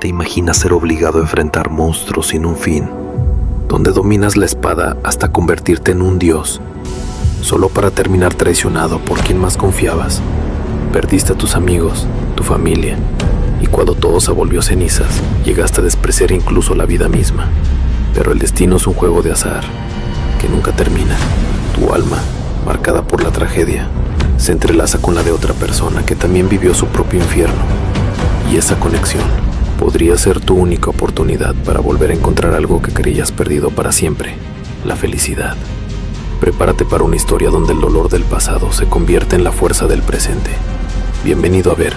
¿Te imaginas ser obligado a enfrentar monstruos sin un fin? Donde dominas la espada hasta convertirte en un dios, solo para terminar traicionado por quien más confiabas. Perdiste a tus amigos, tu familia, y cuando todo se volvió cenizas, llegaste a despreciar incluso la vida misma. Pero el destino es un juego de azar que nunca termina. Tu alma, marcada por la tragedia, se entrelaza con la de otra persona que también vivió su propio infierno. Y esa conexión podría ser tu única oportunidad para volver a encontrar algo que creías perdido para siempre: la felicidad. Prepárate para una historia donde el dolor del pasado se convierte en la fuerza del presente. Bienvenido a ver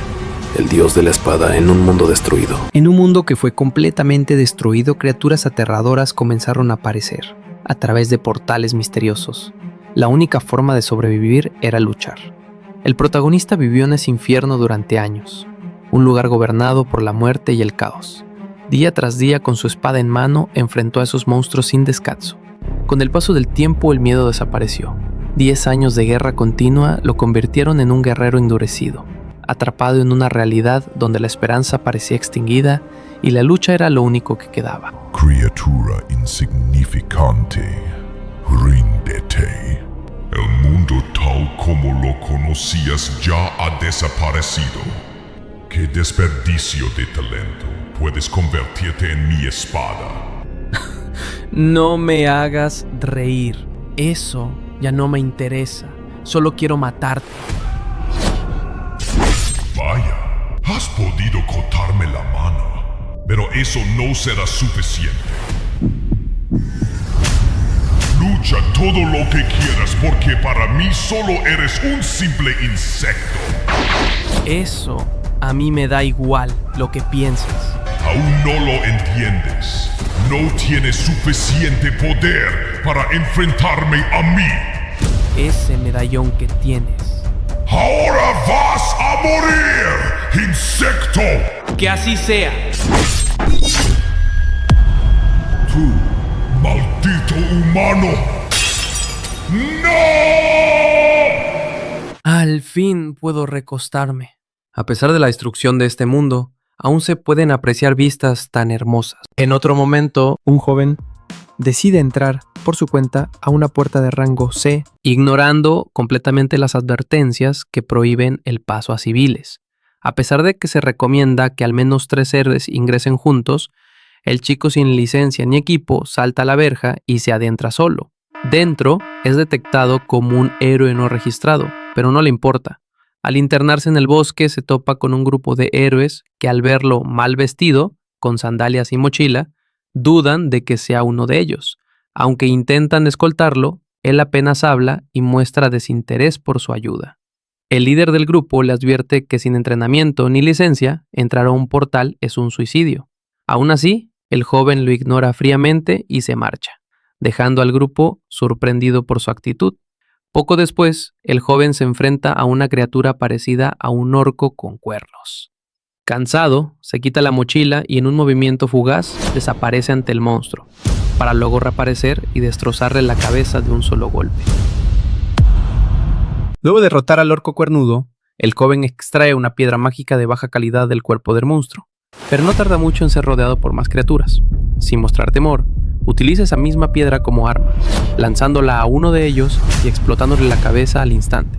El Dios de la Espada en un mundo destruido. En un mundo que fue completamente destruido, criaturas aterradoras comenzaron a aparecer a través de portales misteriosos. La única forma de sobrevivir era luchar. El protagonista vivió en ese infierno durante años, un lugar gobernado por la muerte y el caos. Día tras día, con su espada en mano, enfrentó a esos monstruos sin descanso. Con el paso del tiempo, el miedo desapareció. 10 años de guerra continua lo convirtieron en un guerrero endurecido, atrapado en una realidad donde la esperanza parecía extinguida y la lucha era lo único que quedaba. Criatura insignificante, ríndete. El mundo tal como lo conocías ya ha desaparecido. ¡Qué desperdicio de talento! Puedes convertirte en mi espada. No me hagas reír. Eso ya no me interesa. Solo quiero matarte. Vaya, has podido cortarme la mano, pero eso no será suficiente. Lucha todo lo que quieras, porque para mí solo eres un simple insecto. Eso a mí me da igual lo que piensas. Aún no lo entiendes. No tienes suficiente poder para enfrentarme a mí. Ese medallón que tienes. ¡Ahora vas a morir, insecto! ¡Que así sea! ¡Tú, maldito humano! ¡No! Al fin puedo recostarme. A pesar de la destrucción de este mundo, aún se pueden apreciar vistas tan hermosas. En otro momento, un joven decide entrar por su cuenta a una puerta de rango C, ignorando completamente las advertencias que prohíben el paso a civiles. A pesar de que se recomienda que al menos 3 héroes ingresen juntos, el chico sin licencia ni equipo salta a la verja y se adentra solo. Dentro es detectado como un héroe no registrado, pero no le importa. Al internarse en el bosque se topa con un grupo de héroes que, al verlo mal vestido, con sandalias y mochila, dudan de que sea uno de ellos. Aunque intentan escoltarlo, él apenas habla y muestra desinterés por su ayuda. El líder del grupo le advierte que sin entrenamiento ni licencia, entrar a un portal es un suicidio. Aún así, el joven lo ignora fríamente y se marcha, dejando al grupo sorprendido por su actitud. Poco después, el joven se enfrenta a una criatura parecida a un orco con cuernos. Cansado, se quita la mochila y en un movimiento fugaz desaparece ante el monstruo, para luego reaparecer y destrozarle la cabeza de un solo golpe. Luego de derrotar al orco cuernudo, el joven extrae una piedra mágica de baja calidad del cuerpo del monstruo, pero no tarda mucho en ser rodeado por más criaturas. Sin mostrar temor, utiliza esa misma piedra como arma, lanzándola a uno de ellos y explotándole la cabeza al instante.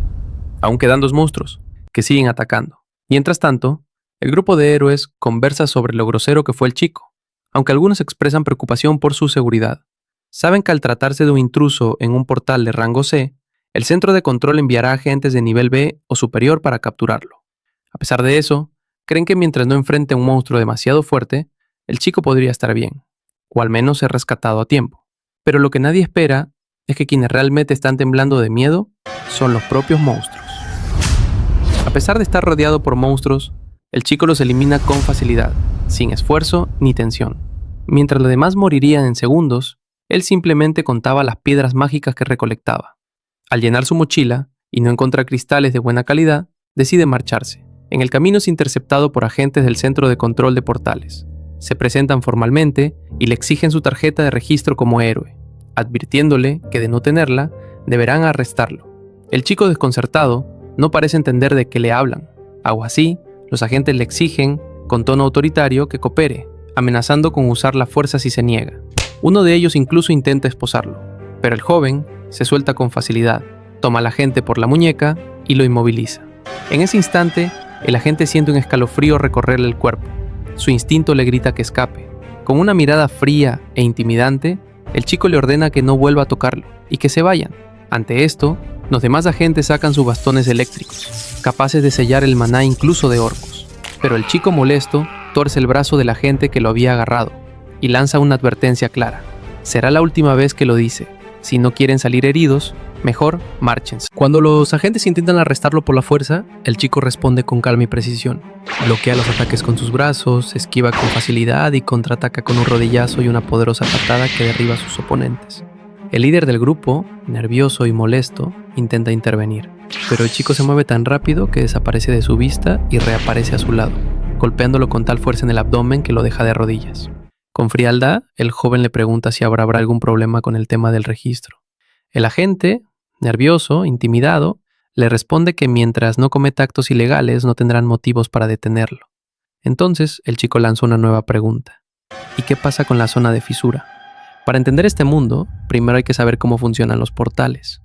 Aún quedan 2 monstruos, que siguen atacando. Mientras tanto, el grupo de héroes conversa sobre lo grosero que fue el chico, aunque algunos expresan preocupación por su seguridad. Saben que al tratarse de un intruso en un portal de rango C, el centro de control enviará agentes de nivel B o superior para capturarlo. A pesar de eso, creen que mientras no enfrente a un monstruo demasiado fuerte, el chico podría estar bien, o al menos ser rescatado a tiempo. Pero lo que nadie espera es que quienes realmente están temblando de miedo son los propios monstruos. A pesar de estar rodeado por monstruos, el chico los elimina con facilidad, sin esfuerzo ni tensión. Mientras los demás morirían en segundos, él simplemente contaba las piedras mágicas que recolectaba. Al llenar su mochila y no encontrar cristales de buena calidad, decide marcharse. En el camino es interceptado por agentes del centro de control de portales. Se presentan formalmente y le exigen su tarjeta de registro como héroe, advirtiéndole que de no tenerla, deberán arrestarlo. El chico desconcertado no parece entender de qué le hablan. Aun así, los agentes le exigen con tono autoritario, que coopere, amenazando con usar la fuerza si se niega. Uno de ellos incluso intenta esposarlo, pero el joven se suelta con facilidad, toma a la agente por la muñeca y lo inmoviliza. En ese instante, el agente siente un escalofrío recorrerle el cuerpo. Su instinto le grita que escape. Con una mirada fría e intimidante, el chico le ordena que no vuelva a tocarlo y que se vayan. Ante esto, los demás agentes sacan sus bastones eléctricos, capaces de sellar el maná incluso de orcos. Pero el chico molesto torce el brazo del agente que lo había agarrado y lanza una advertencia clara. Será la última vez que lo dice. Si no quieren salir heridos, mejor márchense. Cuando los agentes intentan arrestarlo por la fuerza, el chico responde con calma y precisión. Bloquea los ataques con sus brazos, esquiva con facilidad y contraataca con un rodillazo y una poderosa patada que derriba a sus oponentes. El líder del grupo, nervioso y molesto, intenta intervenir, pero el chico se mueve tan rápido que desaparece de su vista y reaparece a su lado, golpeándolo con tal fuerza en el abdomen que lo deja de rodillas. Con frialdad, el joven le pregunta si habrá algún problema con el tema del registro. El agente, nervioso, intimidado, le responde que mientras no cometa actos ilegales no tendrán motivos para detenerlo. Entonces, el chico lanza una nueva pregunta. ¿Y qué pasa con la zona de fisura? Para entender este mundo, primero hay que saber cómo funcionan los portales.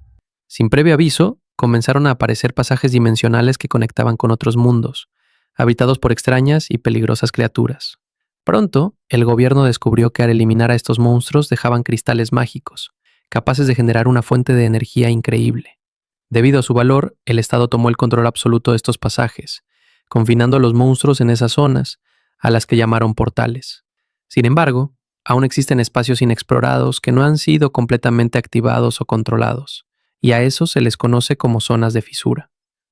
Sin previo aviso, comenzaron a aparecer pasajes dimensionales que conectaban con otros mundos, habitados por extrañas y peligrosas criaturas. Pronto, el gobierno descubrió que al eliminar a estos monstruos dejaban cristales mágicos, capaces de generar una fuente de energía increíble. Debido a su valor, el Estado tomó el control absoluto de estos pasajes, confinando a los monstruos en esas zonas, a las que llamaron portales. Sin embargo, aún existen espacios inexplorados que no han sido completamente activados o controlados, y a esos se les conoce como zonas de fisura.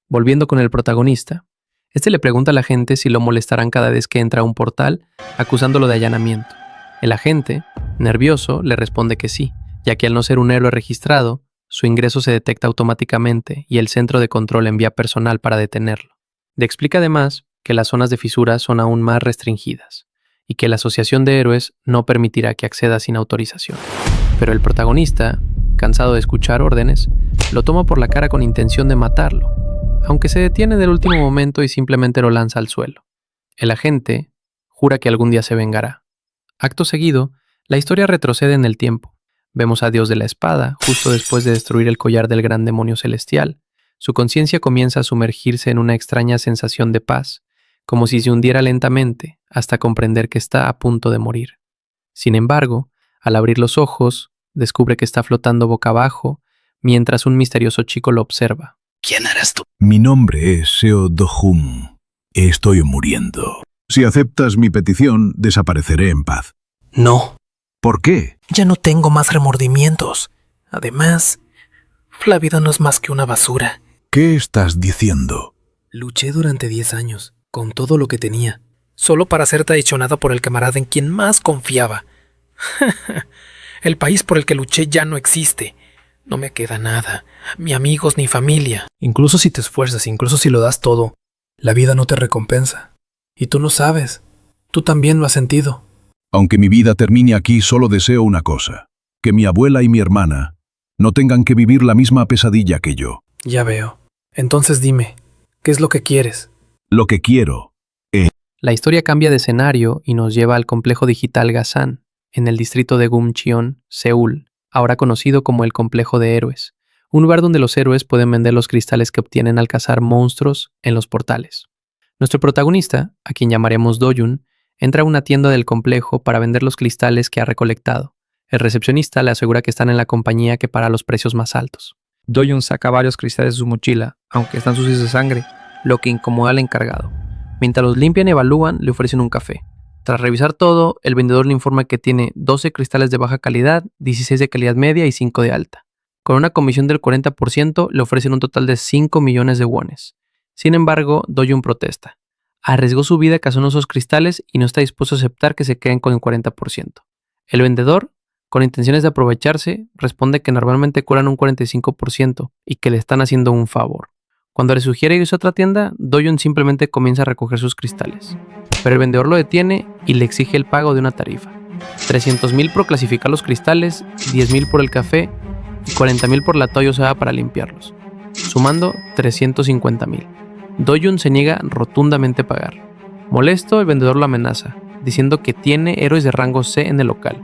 Volviendo con el protagonista, este le pregunta a la gente si lo molestarán cada vez que entra a un portal, acusándolo de allanamiento. El agente, nervioso, le responde que sí, ya que al no ser un héroe registrado, su ingreso se detecta automáticamente y el centro de control envía personal para detenerlo. Le explica además que las zonas de fisura son aún más restringidas y que la Asociación de Héroes no permitirá que acceda sin autorización. Pero el protagonista, cansado de escuchar órdenes, lo toma por la cara con intención de matarlo, aunque se detiene en el último momento y simplemente lo lanza al suelo. El agente jura que algún día se vengará. Acto seguido, la historia retrocede en el tiempo. Vemos a Dios de la Espada, justo después de destruir el collar del gran demonio celestial. Su conciencia comienza a sumergirse en una extraña sensación de paz, como si se hundiera lentamente, hasta comprender que está a punto de morir. Sin embargo, al abrir los ojos, descubre que está flotando boca abajo, mientras un misterioso chico lo observa. ¿Quién eres tú? Mi nombre es Seo Dohum. Estoy muriendo. Si aceptas mi petición, desapareceré en paz. No. ¿Por qué? Ya no tengo más remordimientos. Además, la vida no es más que una basura. ¿Qué estás diciendo? Luché durante 10 años, con todo lo que tenía, solo para ser traicionado por el camarada en quien más confiaba. El país por el que luché ya no existe. No me queda nada, ni amigos ni familia. Incluso si te esfuerzas, incluso si lo das todo, la vida no te recompensa. Y tú lo sabes. Tú también lo has sentido. Aunque mi vida termine aquí, solo deseo una cosa. Que mi abuela y mi hermana no tengan que vivir la misma pesadilla que yo. Ya veo. Entonces dime, ¿qué es lo que quieres? Lo que quiero. La historia cambia de escenario y nos lleva al complejo digital Gasan, en el distrito de Gumcheon, Seúl, ahora conocido como el Complejo de Héroes, un lugar donde los héroes pueden vender los cristales que obtienen al cazar monstruos en los portales. Nuestro protagonista, a quien llamaremos Doyun, entra a una tienda del complejo para vender los cristales que ha recolectado. El recepcionista le asegura que están en la compañía que paga los precios más altos. Doyun saca varios cristales de su mochila, aunque están sucios de sangre, lo que incomoda al encargado. Mientras los limpian y evalúan, le ofrecen un café. Tras revisar todo, el vendedor le informa que tiene 12 cristales de baja calidad, 16 de calidad media y 5 de alta. Con una comisión del 40%, le ofrecen un total de 5 millones de wones. Sin embargo, Doyun protesta. Arriesgó su vida cazando esos cristales y no está dispuesto a aceptar que se queden con el 40%. El vendedor, con intenciones de aprovecharse, responde que normalmente cobran un 45% y que le están haciendo un favor. Cuando le sugiere irse a otra tienda, Doyun simplemente comienza a recoger sus cristales. Pero el vendedor lo detiene y le exige el pago de una tarifa. 300,000 por clasificar los cristales, 10,000 por el café y 40,000 por la toalla usada para limpiarlos, sumando 350,000. Doyun se niega rotundamente a pagar. Molesto, el vendedor lo amenaza, diciendo que tiene héroes de rango C en el local.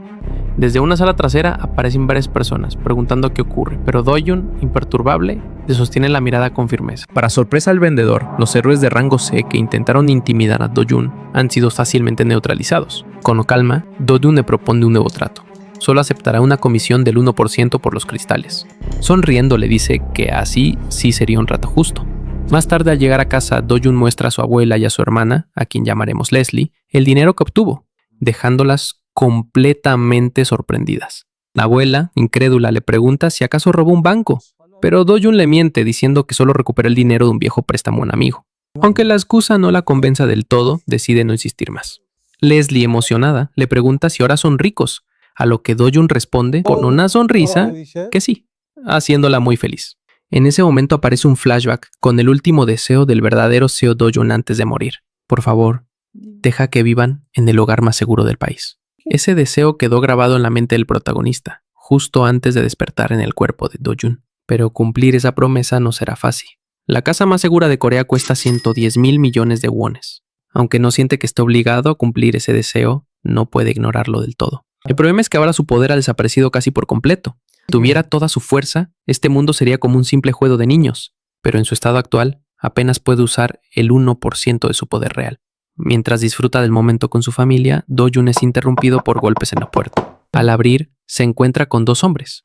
Desde una sala trasera aparecen varias personas, preguntando qué ocurre, pero Do-jun, imperturbable, le sostiene la mirada con firmeza. Para sorpresa del vendedor, los héroes de rango C que intentaron intimidar a Do-jun han sido fácilmente neutralizados. Con calma, Do-jun le propone un nuevo trato. Solo aceptará una comisión del 1% por los cristales. Sonriendo le dice que así sí sería un trato justo. Más tarde, al llegar a casa, Do-jun muestra a su abuela y a su hermana, a quien llamaremos Leslie, el dinero que obtuvo, dejándolas completamente sorprendidas. La abuela, incrédula, le pregunta si acaso robó un banco, pero Do-jun le miente diciendo que solo recuperó el dinero de un viejo préstamo a un amigo. Aunque la excusa no la convenza del todo, decide no insistir más. Leslie, emocionada, le pregunta si ahora son ricos, a lo que Do-jun responde con una sonrisa que sí, haciéndola muy feliz. En ese momento aparece un flashback con el último deseo del verdadero Seo Do-jun antes de morir. Por favor, deja que vivan en el hogar más seguro del país. Ese deseo quedó grabado en la mente del protagonista, justo antes de despertar en el cuerpo de Do-jun. Pero cumplir esa promesa no será fácil. La casa más segura de Corea cuesta 110.000 millones de wones. Aunque no siente que esté obligado a cumplir ese deseo, no puede ignorarlo del todo. El problema es que ahora su poder ha desaparecido casi por completo. Si tuviera toda su fuerza, este mundo sería como un simple juego de niños, pero en su estado actual apenas puede usar el 1% de su poder real. Mientras disfruta del momento con su familia, Do-jun es interrumpido por golpes en la puerta. Al abrir, se encuentra con dos hombres,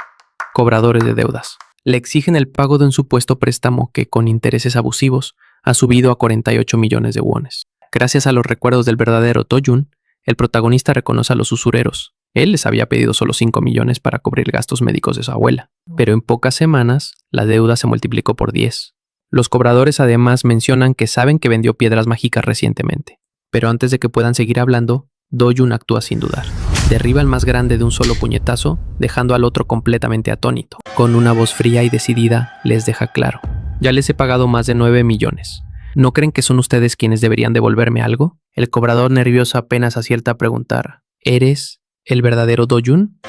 cobradores de deudas. Le exigen el pago de un supuesto préstamo que, con intereses abusivos, ha subido a 48 millones de wones. Gracias a los recuerdos del verdadero Do-jun, el protagonista reconoce a los usureros. Él les había pedido solo 5 millones para cubrir gastos médicos de su abuela, pero en pocas semanas la deuda se multiplicó por 10. Los cobradores además mencionan que saben que vendió piedras mágicas recientemente, pero antes de que puedan seguir hablando, Do-jun actúa sin dudar. Derriba al más grande de un solo puñetazo, dejando al otro completamente atónito. Con una voz fría y decidida, les deja claro: ya les he pagado más de 9 millones. ¿No creen que son ustedes quienes deberían devolverme algo? El cobrador nervioso apenas acierta a preguntar: ¿eres el verdadero Do-jun?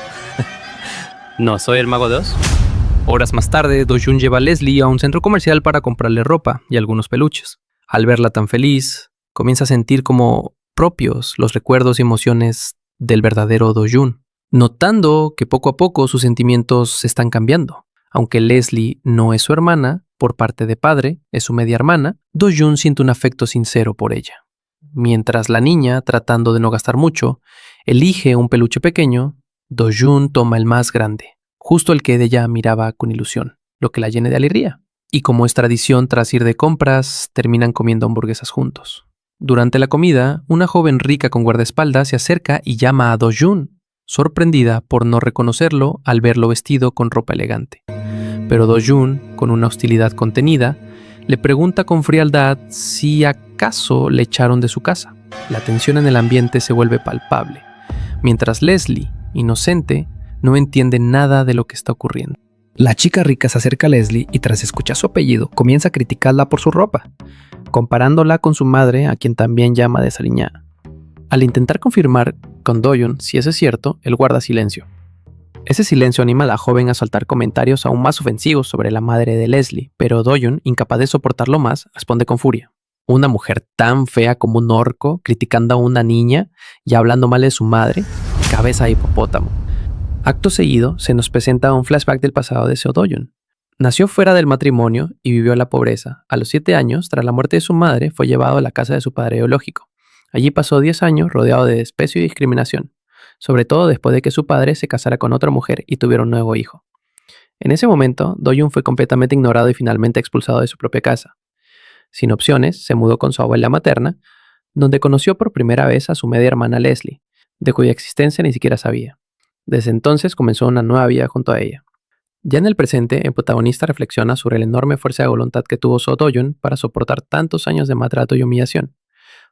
No, soy el mago de Oz. Horas más tarde, Do-jun lleva a Leslie a un centro comercial para comprarle ropa y algunos peluches. Al verla tan feliz, comienza a sentir como propios los recuerdos y emociones del verdadero Do-jun, notando que poco a poco sus sentimientos están cambiando. Aunque Leslie no es su hermana, por parte de padre, es su media hermana, Do-jun siente un afecto sincero por ella. Mientras la niña, tratando de no gastar mucho, elige un peluche pequeño, Do-jun toma el más grande, justo el que ella miraba con ilusión, lo que la llena de alegría. Y como es tradición, tras ir de compras, terminan comiendo hamburguesas juntos. Durante la comida, una joven rica con guardaespaldas se acerca y llama a Do-jun, sorprendida por no reconocerlo al verlo vestido con ropa elegante. Pero Do-jun, con una hostilidad contenida, le pregunta con frialdad si acaso le echaron de su casa. La tensión en el ambiente se vuelve palpable, mientras Leslie, inocente, no entiende nada de lo que está ocurriendo. La chica rica se acerca a Leslie y tras escuchar su apellido comienza a criticarla por su ropa, comparándola con su madre, a quien también llama desaliñada. Al intentar confirmar con Do-jun si eso es cierto, él guarda silencio. Ese silencio anima a la joven a soltar comentarios aún más ofensivos sobre la madre de Leslie, pero Do-jun, incapaz de soportarlo más, responde con furia. Una mujer tan fea como un orco, criticando a una niña y hablando mal de su madre, cabeza de hipopótamo. Acto seguido, se nos presenta un flashback del pasado de Seo Do-jun. Nació fuera del matrimonio y vivió en la pobreza. A los 7 años, tras la muerte de su madre, fue llevado a la casa de su padre biológico. Allí pasó 10 años rodeado de desprecio y discriminación, sobre todo después de que su padre se casara con otra mujer y tuviera un nuevo hijo. En ese momento, Do-jun fue completamente ignorado y finalmente expulsado de su propia casa. Sin opciones, se mudó con su abuela materna, donde conoció por primera vez a su media hermana Leslie, de cuya existencia ni siquiera sabía. Desde entonces comenzó una nueva vida junto a ella. Ya en el presente, el protagonista reflexiona sobre la enorme fuerza de voluntad que tuvo Seo Do-jun para soportar tantos años de maltrato y humillación.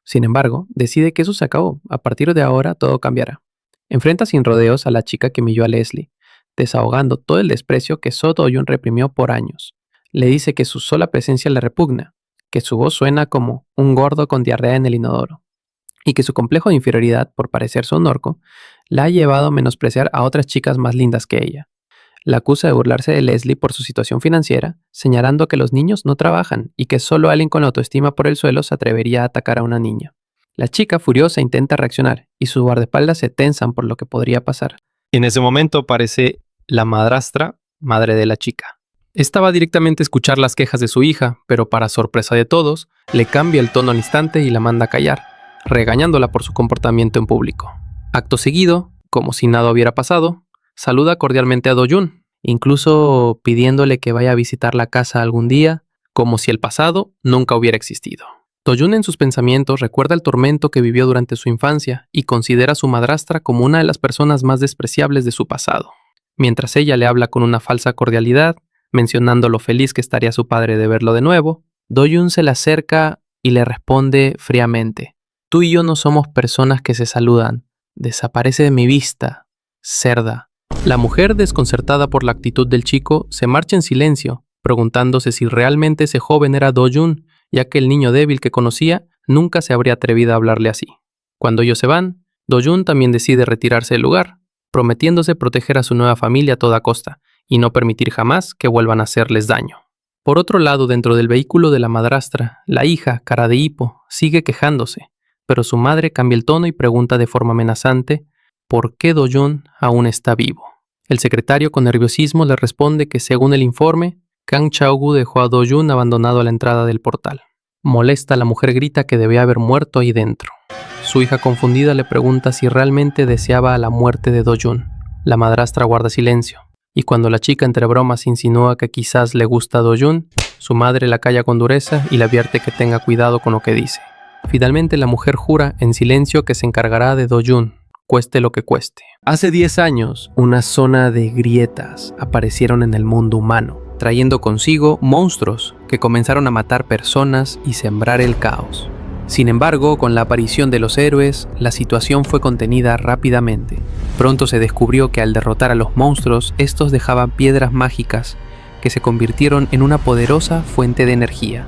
Sin embargo, decide que eso se acabó. A partir de ahora, todo cambiará. Enfrenta sin rodeos a la chica que humilló a Leslie, desahogando todo el desprecio que Seo Do-jun reprimió por años. Le dice que su sola presencia le repugna, que su voz suena como un gordo con diarrea en el inodoro, y que su complejo de inferioridad por parecerse un orco la ha llevado a menospreciar a otras chicas más lindas que ella. La acusa de burlarse de Leslie por su situación financiera, señalando que los niños no trabajan y que solo alguien con autoestima por el suelo se atrevería a atacar a una niña. La chica, furiosa, intenta reaccionar y sus guardaespaldas se tensan por lo que podría pasar. En ese momento aparece la madrastra, madre de la chica. Esta va directamente a escuchar las quejas de su hija, pero para sorpresa de todos, le cambia el tono al instante y la manda a callar, regañándola por su comportamiento en público. Acto seguido, como si nada hubiera pasado, saluda cordialmente a Do-jun, incluso pidiéndole que vaya a visitar la casa algún día, como si el pasado nunca hubiera existido. Do-jun en sus pensamientos recuerda el tormento que vivió durante su infancia y considera a su madrastra como una de las personas más despreciables de su pasado. Mientras ella le habla con una falsa cordialidad, mencionando lo feliz que estaría su padre de verlo de nuevo, Do-jun se le acerca y le responde fríamente: «Tú y yo no somos personas que se saludan. Desaparece de mi vista, cerda». La mujer, desconcertada por la actitud del chico, se marcha en silencio, preguntándose si realmente ese joven era Do-jun, ya que el niño débil que conocía nunca se habría atrevido a hablarle así. Cuando ellos se van, Do-jun también decide retirarse del lugar, prometiéndose proteger a su nueva familia a toda costa y no permitir jamás que vuelvan a hacerles daño. Por otro lado, dentro del vehículo de la madrastra, la hija, cara de hipo, sigue quejándose, pero su madre cambia el tono y pregunta de forma amenazante ¿por qué Do-jun aún está vivo? El secretario, con nerviosismo, le responde que según el informe, Kang Chao-gu dejó a Do-jun abandonado a la entrada del portal. Molesta, la mujer grita que debía haber muerto ahí dentro. Su hija, confundida, le pregunta si realmente deseaba la muerte de Do-jun. La madrastra guarda silencio, y cuando la chica entre bromas insinúa que quizás le gusta a Do-jun, su madre la calla con dureza y le advierte que tenga cuidado con lo que dice. Finalmente, la mujer jura en silencio que se encargará de Do-jun, cueste lo que cueste. Hace 10 años, una zona de grietas aparecieron en el mundo humano, trayendo consigo monstruos que comenzaron a matar personas y sembrar el caos. Sin embargo, con la aparición de los héroes, la situación fue contenida rápidamente. Pronto se descubrió que al derrotar a los monstruos, estos dejaban piedras mágicas que se convirtieron en una poderosa fuente de energía.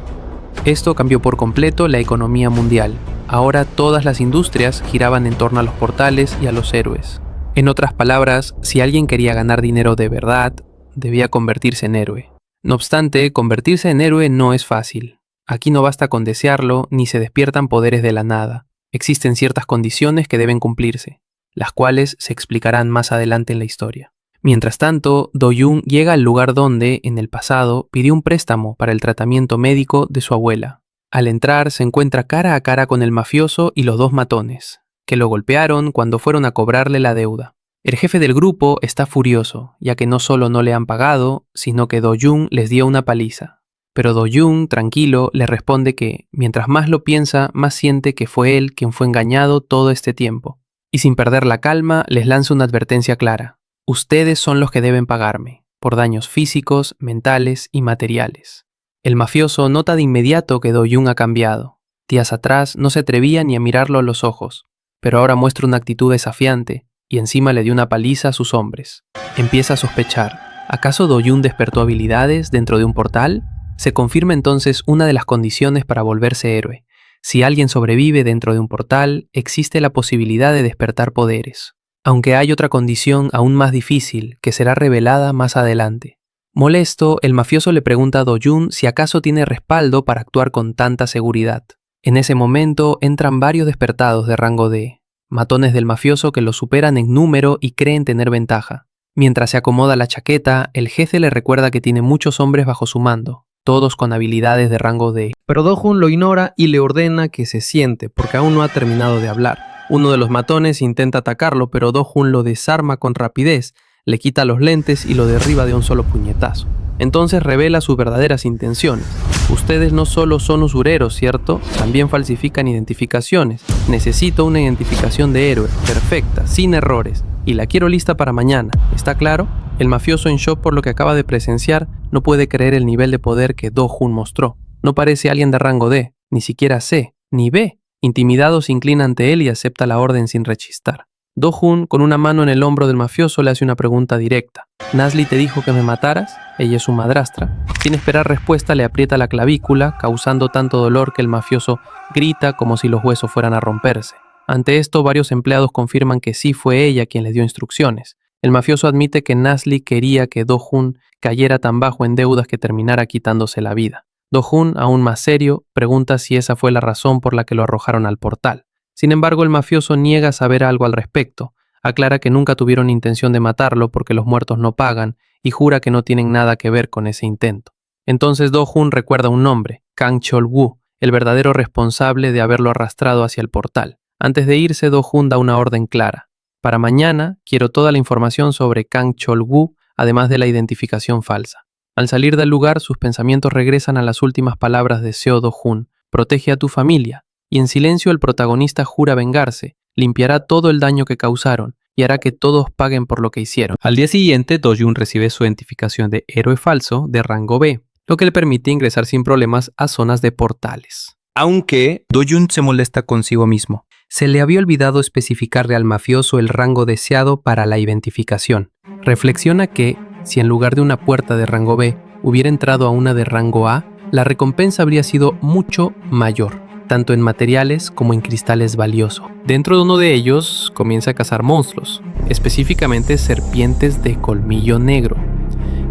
Esto cambió por completo la economía mundial. Ahora todas las industrias giraban en torno a los portales y a los héroes. En otras palabras, si alguien quería ganar dinero de verdad, debía convertirse en héroe. No obstante, convertirse en héroe no es fácil. Aquí no basta con desearlo, ni se despiertan poderes de la nada. Existen ciertas condiciones que deben cumplirse, las cuales se explicarán más adelante en la historia. Mientras tanto, Do-jun llega al lugar donde, en el pasado, pidió un préstamo para el tratamiento médico de su abuela. Al entrar, se encuentra cara a cara con el mafioso y los dos matones, que lo golpearon cuando fueron a cobrarle la deuda. El jefe del grupo está furioso, ya que no solo no le han pagado, sino que Do-jun les dio una paliza. Pero Do-jun, tranquilo, le responde que, mientras más lo piensa, más siente que fue él quien fue engañado todo este tiempo. Y sin perder la calma, les lanza una advertencia clara. Ustedes son los que deben pagarme, por daños físicos, mentales y materiales. El mafioso nota de inmediato que Do-jun ha cambiado. Días atrás no se atrevía ni a mirarlo a los ojos, pero ahora muestra una actitud desafiante y encima le dio una paliza a sus hombres. Empieza a sospechar. ¿Acaso Do-jun despertó habilidades dentro de un portal? Se confirma entonces una de las condiciones para volverse héroe. Si alguien sobrevive dentro de un portal, existe la posibilidad de despertar poderes. Aunque hay otra condición aún más difícil, que será revelada más adelante. Molesto, el mafioso le pregunta a Do-jun si acaso tiene respaldo para actuar con tanta seguridad. En ese momento entran varios despertados de rango D, matones del mafioso que lo superan en número y creen tener ventaja. Mientras se acomoda la chaqueta, el jefe le recuerda que tiene muchos hombres bajo su mando, todos con habilidades de rango D. Pero Do-jun lo ignora y le ordena que se siente, porque aún no ha terminado de hablar. Uno de los matones intenta atacarlo, pero Do-jun lo desarma con rapidez, le quita los lentes y lo derriba de un solo puñetazo. Entonces revela sus verdaderas intenciones. Ustedes no solo son usureros, ¿cierto? También falsifican identificaciones. Necesito una identificación de héroe, perfecta, sin errores. Y la quiero lista para mañana, ¿está claro? El mafioso, en shock por lo que acaba de presenciar, no puede creer el nivel de poder que Do-jun mostró. No parece alguien de rango D, ni siquiera C, ni B. Intimidado, se inclina ante él y acepta la orden sin rechistar. Do-jun, con una mano en el hombro del mafioso, le hace una pregunta directa. ¿Nasli te dijo que me mataras? Ella es su madrastra. Sin esperar respuesta, le aprieta la clavícula, causando tanto dolor que el mafioso grita como si los huesos fueran a romperse. Ante esto, varios empleados confirman que sí fue ella quien les dio instrucciones. El mafioso admite que Nasli quería que Do-jun cayera tan bajo en deudas que terminara quitándose la vida. Do-jun, aún más serio, pregunta si esa fue la razón por la que lo arrojaron al portal. Sin embargo, el mafioso niega saber algo al respecto, aclara que nunca tuvieron intención de matarlo porque los muertos no pagan y jura que no tienen nada que ver con ese intento. Entonces Do-jun recuerda un nombre, Kang Chol-woo, el verdadero responsable de haberlo arrastrado hacia el portal. Antes de irse, Do-jun da una orden clara. Para mañana, quiero toda la información sobre Kang Chol-woo, además de la identificación falsa. Al salir del lugar, sus pensamientos regresan a las últimas palabras de Seo Do-jun. Protege a tu familia. Y en silencio el protagonista jura vengarse, limpiará todo el daño que causaron y hará que todos paguen por lo que hicieron. Al día siguiente, Do-jun recibe su identificación de héroe falso de rango B, lo que le permite ingresar sin problemas a zonas de portales. Aunque Do-jun se molesta consigo mismo. Se le había olvidado especificarle al mafioso el rango deseado para la identificación. Reflexiona que, si en lugar de una puerta de rango B hubiera entrado a una de rango A, la recompensa habría sido mucho mayor, tanto en materiales como en cristales valiosos. Dentro de uno de ellos comienza a cazar monstruos, específicamente serpientes de colmillo negro,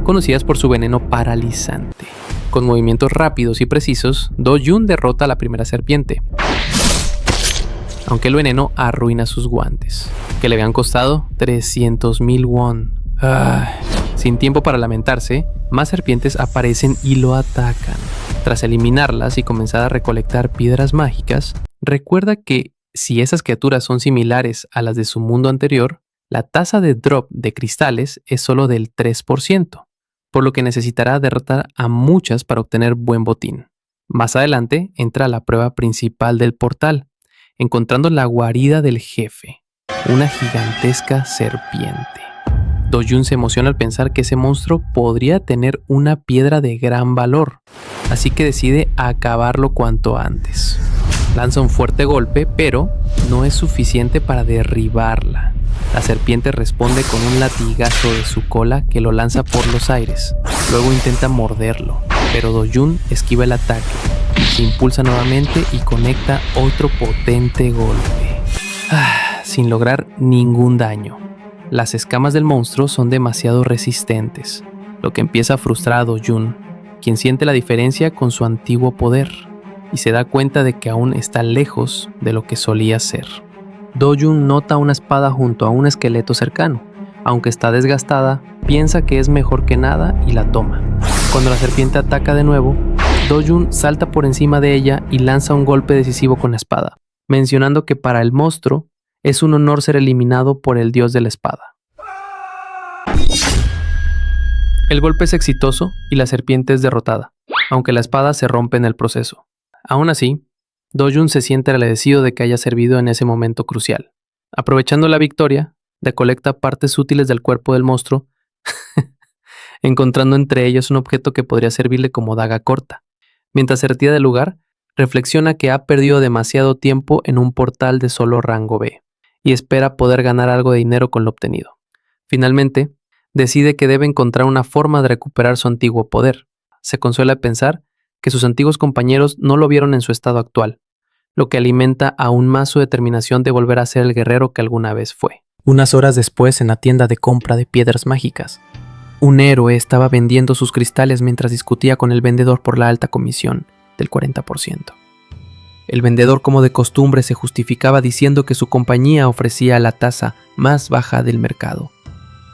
conocidas por su veneno paralizante. Con movimientos rápidos y precisos, Do-jun derrota a la primera serpiente, aunque el veneno arruina sus guantes, que le habían costado 300,000 won. Sin tiempo para lamentarse, más serpientes aparecen y lo atacan. Tras eliminarlas y comenzar a recolectar piedras mágicas, recuerda que si esas criaturas son similares a las de su mundo anterior, la tasa de drop de cristales es solo del 3%, por lo que necesitará derrotar a muchas para obtener buen botín. Más adelante entra a la prueba principal del portal, encontrando la guarida del jefe, una gigantesca serpiente. Do-jun se emociona al pensar que ese monstruo podría tener una piedra de gran valor, así que decide acabarlo cuanto antes. Lanza un fuerte golpe, pero no es suficiente para derribarla. La serpiente responde con un latigazo de su cola que lo lanza por los aires. Luego intenta morderlo, pero Do-jun esquiva el ataque, se impulsa nuevamente y conecta otro potente golpe, sin lograr ningún daño. Las escamas del monstruo son demasiado resistentes, lo que empieza a frustrar a Do-jun, quien siente la diferencia con su antiguo poder y se da cuenta de que aún está lejos de lo que solía ser. Do-jun nota una espada junto a un esqueleto cercano. Aunque está desgastada, piensa que es mejor que nada y la toma. Cuando la serpiente ataca de nuevo, Do-jun salta por encima de ella y lanza un golpe decisivo con la espada, mencionando que para el monstruo es un honor ser eliminado por el dios de la espada. El golpe es exitoso y la serpiente es derrotada, aunque la espada se rompe en el proceso. Aún así, Do-jun se siente agradecido de que haya servido en ese momento crucial. Aprovechando la victoria, recolecta partes útiles del cuerpo del monstruo, encontrando entre ellos un objeto que podría servirle como daga corta. Mientras se retira del lugar, reflexiona que ha perdido demasiado tiempo en un portal de solo rango B y espera poder ganar algo de dinero con lo obtenido. Finalmente, decide que debe encontrar una forma de recuperar su antiguo poder. Se consuela al pensar que sus antiguos compañeros no lo vieron en su estado actual, lo que alimenta aún más su determinación de volver a ser el guerrero que alguna vez fue. Unas horas después, en la tienda de compra de piedras mágicas, un héroe estaba vendiendo sus cristales mientras discutía con el vendedor por la alta comisión del 40%. El vendedor, como de costumbre, se justificaba diciendo que su compañía ofrecía la tasa más baja del mercado,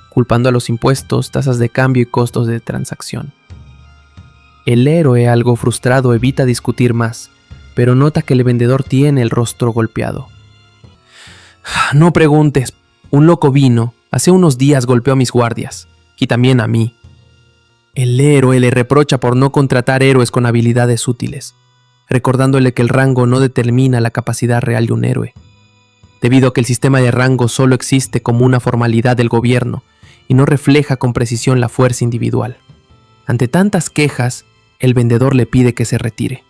culpando a los impuestos, tasas de cambio y costos de transacción. El héroe, algo frustrado, evita discutir más, pero nota que el vendedor tiene el rostro golpeado. No preguntes, un loco vino, hace unos días golpeó a mis guardias, y también a mí. El héroe le reprocha por no contratar héroes con habilidades útiles, recordándole que el rango no determina la capacidad real de un héroe, debido a que el sistema de rango solo existe como una formalidad del gobierno y no refleja con precisión la fuerza individual. Ante tantas quejas, el vendedor le pide que se retire.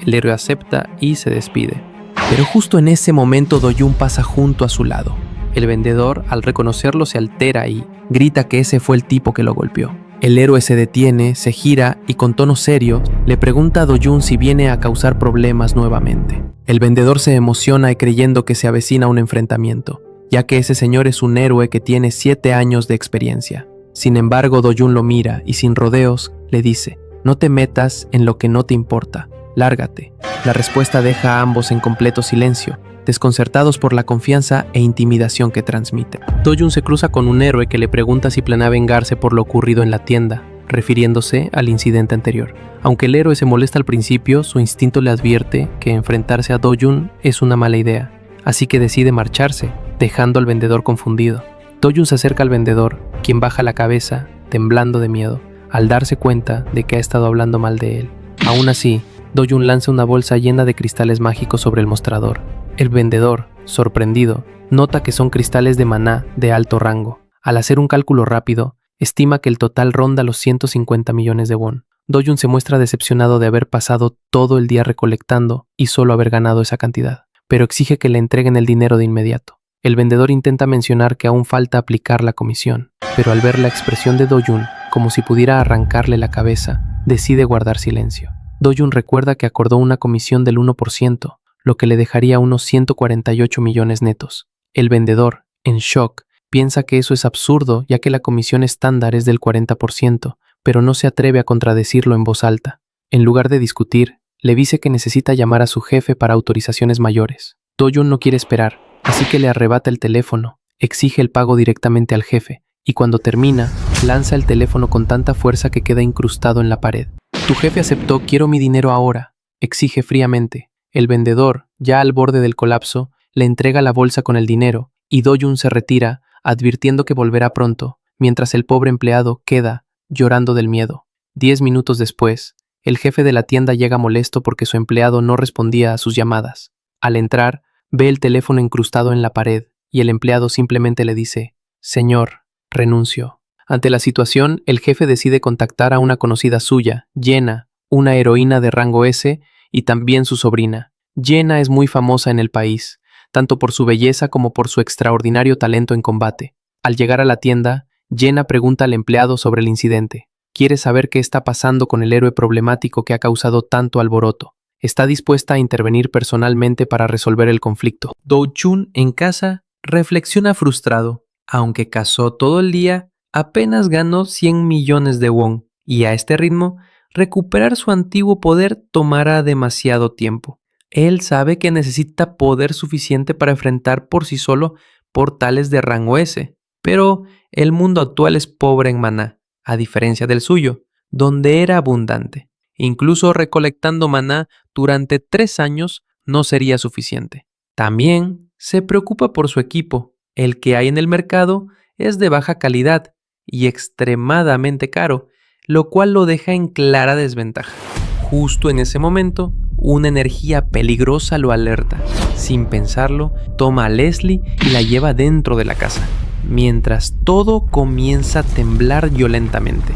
El héroe acepta y se despide. Pero justo en ese momento Do-jun pasa junto a su lado. El vendedor, al reconocerlo, se altera y grita que ese fue el tipo que lo golpeó. El héroe se detiene, se gira y con tono serio le pregunta a Do-jun si viene a causar problemas nuevamente. El vendedor se emociona creyendo que se avecina un enfrentamiento, ya que ese señor es un héroe que tiene 7 años de experiencia. Sin embargo, Do-jun lo mira y sin rodeos le dice: no te metas en lo que no te importa, lárgate. La respuesta deja a ambos en completo silencio, desconcertados por la confianza e intimidación que transmite. Do-jun se cruza con un héroe que le pregunta si planea vengarse por lo ocurrido en la tienda, refiriéndose al incidente anterior. Aunque el héroe se molesta al principio, su instinto le advierte que enfrentarse a Do-jun es una mala idea, así que decide marcharse, dejando al vendedor confundido. Do-jun se acerca al vendedor, quien baja la cabeza, temblando de miedo, al darse cuenta de que ha estado hablando mal de él. Aún así, Do-jun lanza una bolsa llena de cristales mágicos sobre el mostrador. El vendedor, sorprendido, nota que son cristales de maná de alto rango. Al hacer un cálculo rápido, estima que el total ronda los 150 millones de won. Do-jun se muestra decepcionado de haber pasado todo el día recolectando y solo haber ganado esa cantidad, pero exige que le entreguen el dinero de inmediato. El vendedor intenta mencionar que aún falta aplicar la comisión, pero al ver la expresión de Do-jun, como si pudiera arrancarle la cabeza, decide guardar silencio. Do-jun recuerda que acordó una comisión del 1%, lo que le dejaría unos 148 millones netos. El vendedor, en shock, piensa que eso es absurdo ya que la comisión estándar es del 40%, pero no se atreve a contradecirlo en voz alta. En lugar de discutir, le dice que necesita llamar a su jefe para autorizaciones mayores. Do-jun no quiere esperar, así que le arrebata el teléfono, exige el pago directamente al jefe, y cuando termina, lanza el teléfono con tanta fuerza que queda incrustado en la pared. «Tu jefe aceptó, quiero mi dinero ahora», exige fríamente. El vendedor, ya al borde del colapso, le entrega la bolsa con el dinero, y Do-jun se retira, advirtiendo que volverá pronto, mientras el pobre empleado queda, llorando del miedo. 10 minutos después, el jefe de la tienda llega molesto porque su empleado no respondía a sus llamadas. Al entrar, ve el teléfono incrustado en la pared, y el empleado simplemente le dice, «Señor, renuncio». Ante la situación, el jefe decide contactar a una conocida suya, Yena, una heroína de rango S, y también su sobrina. Yena es muy famosa en el país, tanto por su belleza como por su extraordinario talento en combate. Al llegar a la tienda, Yena pregunta al empleado sobre el incidente. Quiere saber qué está pasando con el héroe problemático que ha causado tanto alboroto. Está dispuesta a intervenir personalmente para resolver el conflicto. Do-jun, en casa, reflexiona frustrado. Aunque cazó todo el día, apenas ganó 100 millones de won, y a este ritmo, recuperar su antiguo poder tomará demasiado tiempo. Él sabe que necesita poder suficiente para enfrentar por sí solo portales de rango S, pero el mundo actual es pobre en maná, a diferencia del suyo, donde era abundante. Incluso recolectando maná durante 3 años no sería suficiente. También se preocupa por su equipo. El que hay en el mercado es de baja calidad y extremadamente caro, lo cual lo deja en clara desventaja. Justo en ese momento, una energía peligrosa lo alerta. Sin pensarlo, toma a Leslie y la lleva dentro de la casa, mientras todo comienza a temblar violentamente.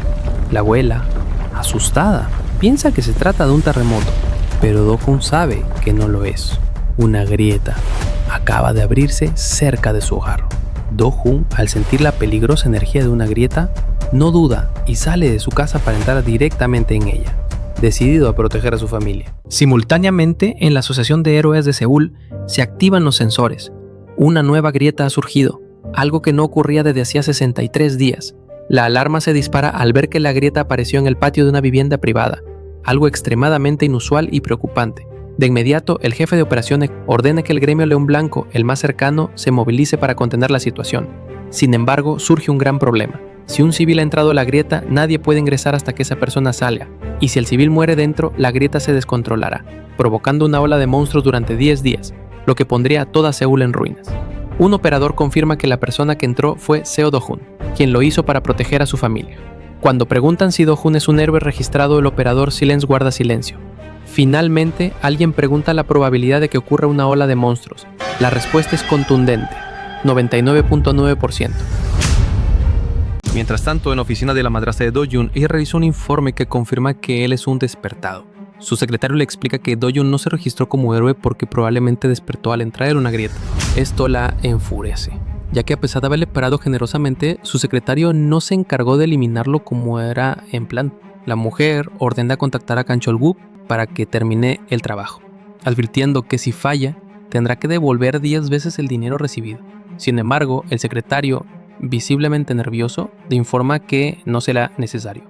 La abuela, asustada, piensa que se trata de un terremoto, pero Do-jun sabe que no lo es. Una grieta acaba de abrirse cerca de su hogar. Do-jun, al sentir la peligrosa energía de una grieta, no duda y sale de su casa para entrar directamente en ella, decidido a proteger a su familia. Simultáneamente, en la Asociación de Héroes de Seúl, se activan los sensores. Una nueva grieta ha surgido, algo que no ocurría desde hacía 63 días. La alarma se dispara al ver que la grieta apareció en el patio de una vivienda privada, algo extremadamente inusual y preocupante. De inmediato, el jefe de operaciones ordena que el gremio León Blanco, el más cercano, se movilice para contener la situación. Sin embargo, surge un gran problema. Si un civil ha entrado a la grieta, nadie puede ingresar hasta que esa persona salga, y si el civil muere dentro, la grieta se descontrolará, provocando una ola de monstruos durante 10 días, lo que pondría a toda Seúl en ruinas. Un operador confirma que la persona que entró fue Seo Do-jun, quien lo hizo para proteger a su familia. Cuando preguntan si Do-jun es un héroe registrado, el operador Silence guarda silencio. Finalmente, alguien pregunta la probabilidad de que ocurra una ola de monstruos. La respuesta es contundente, 99.9%. Mientras tanto, en la oficina de la madrastra de Do-jun, ella realizó un informe que confirma que él es un despertado. Su secretario le explica que Do-jun no se registró como héroe porque probablemente despertó al entrar en una grieta. Esto la enfurece, ya que a pesar de haberle parado generosamente, su secretario no se encargó de eliminarlo como era en plan. La mujer ordena contactar a Kang Chol-woo para que termine el trabajo, advirtiendo que si falla, tendrá que devolver 10 veces el dinero recibido. Sin embargo, el secretario, visiblemente nervioso, le informa que no será necesario.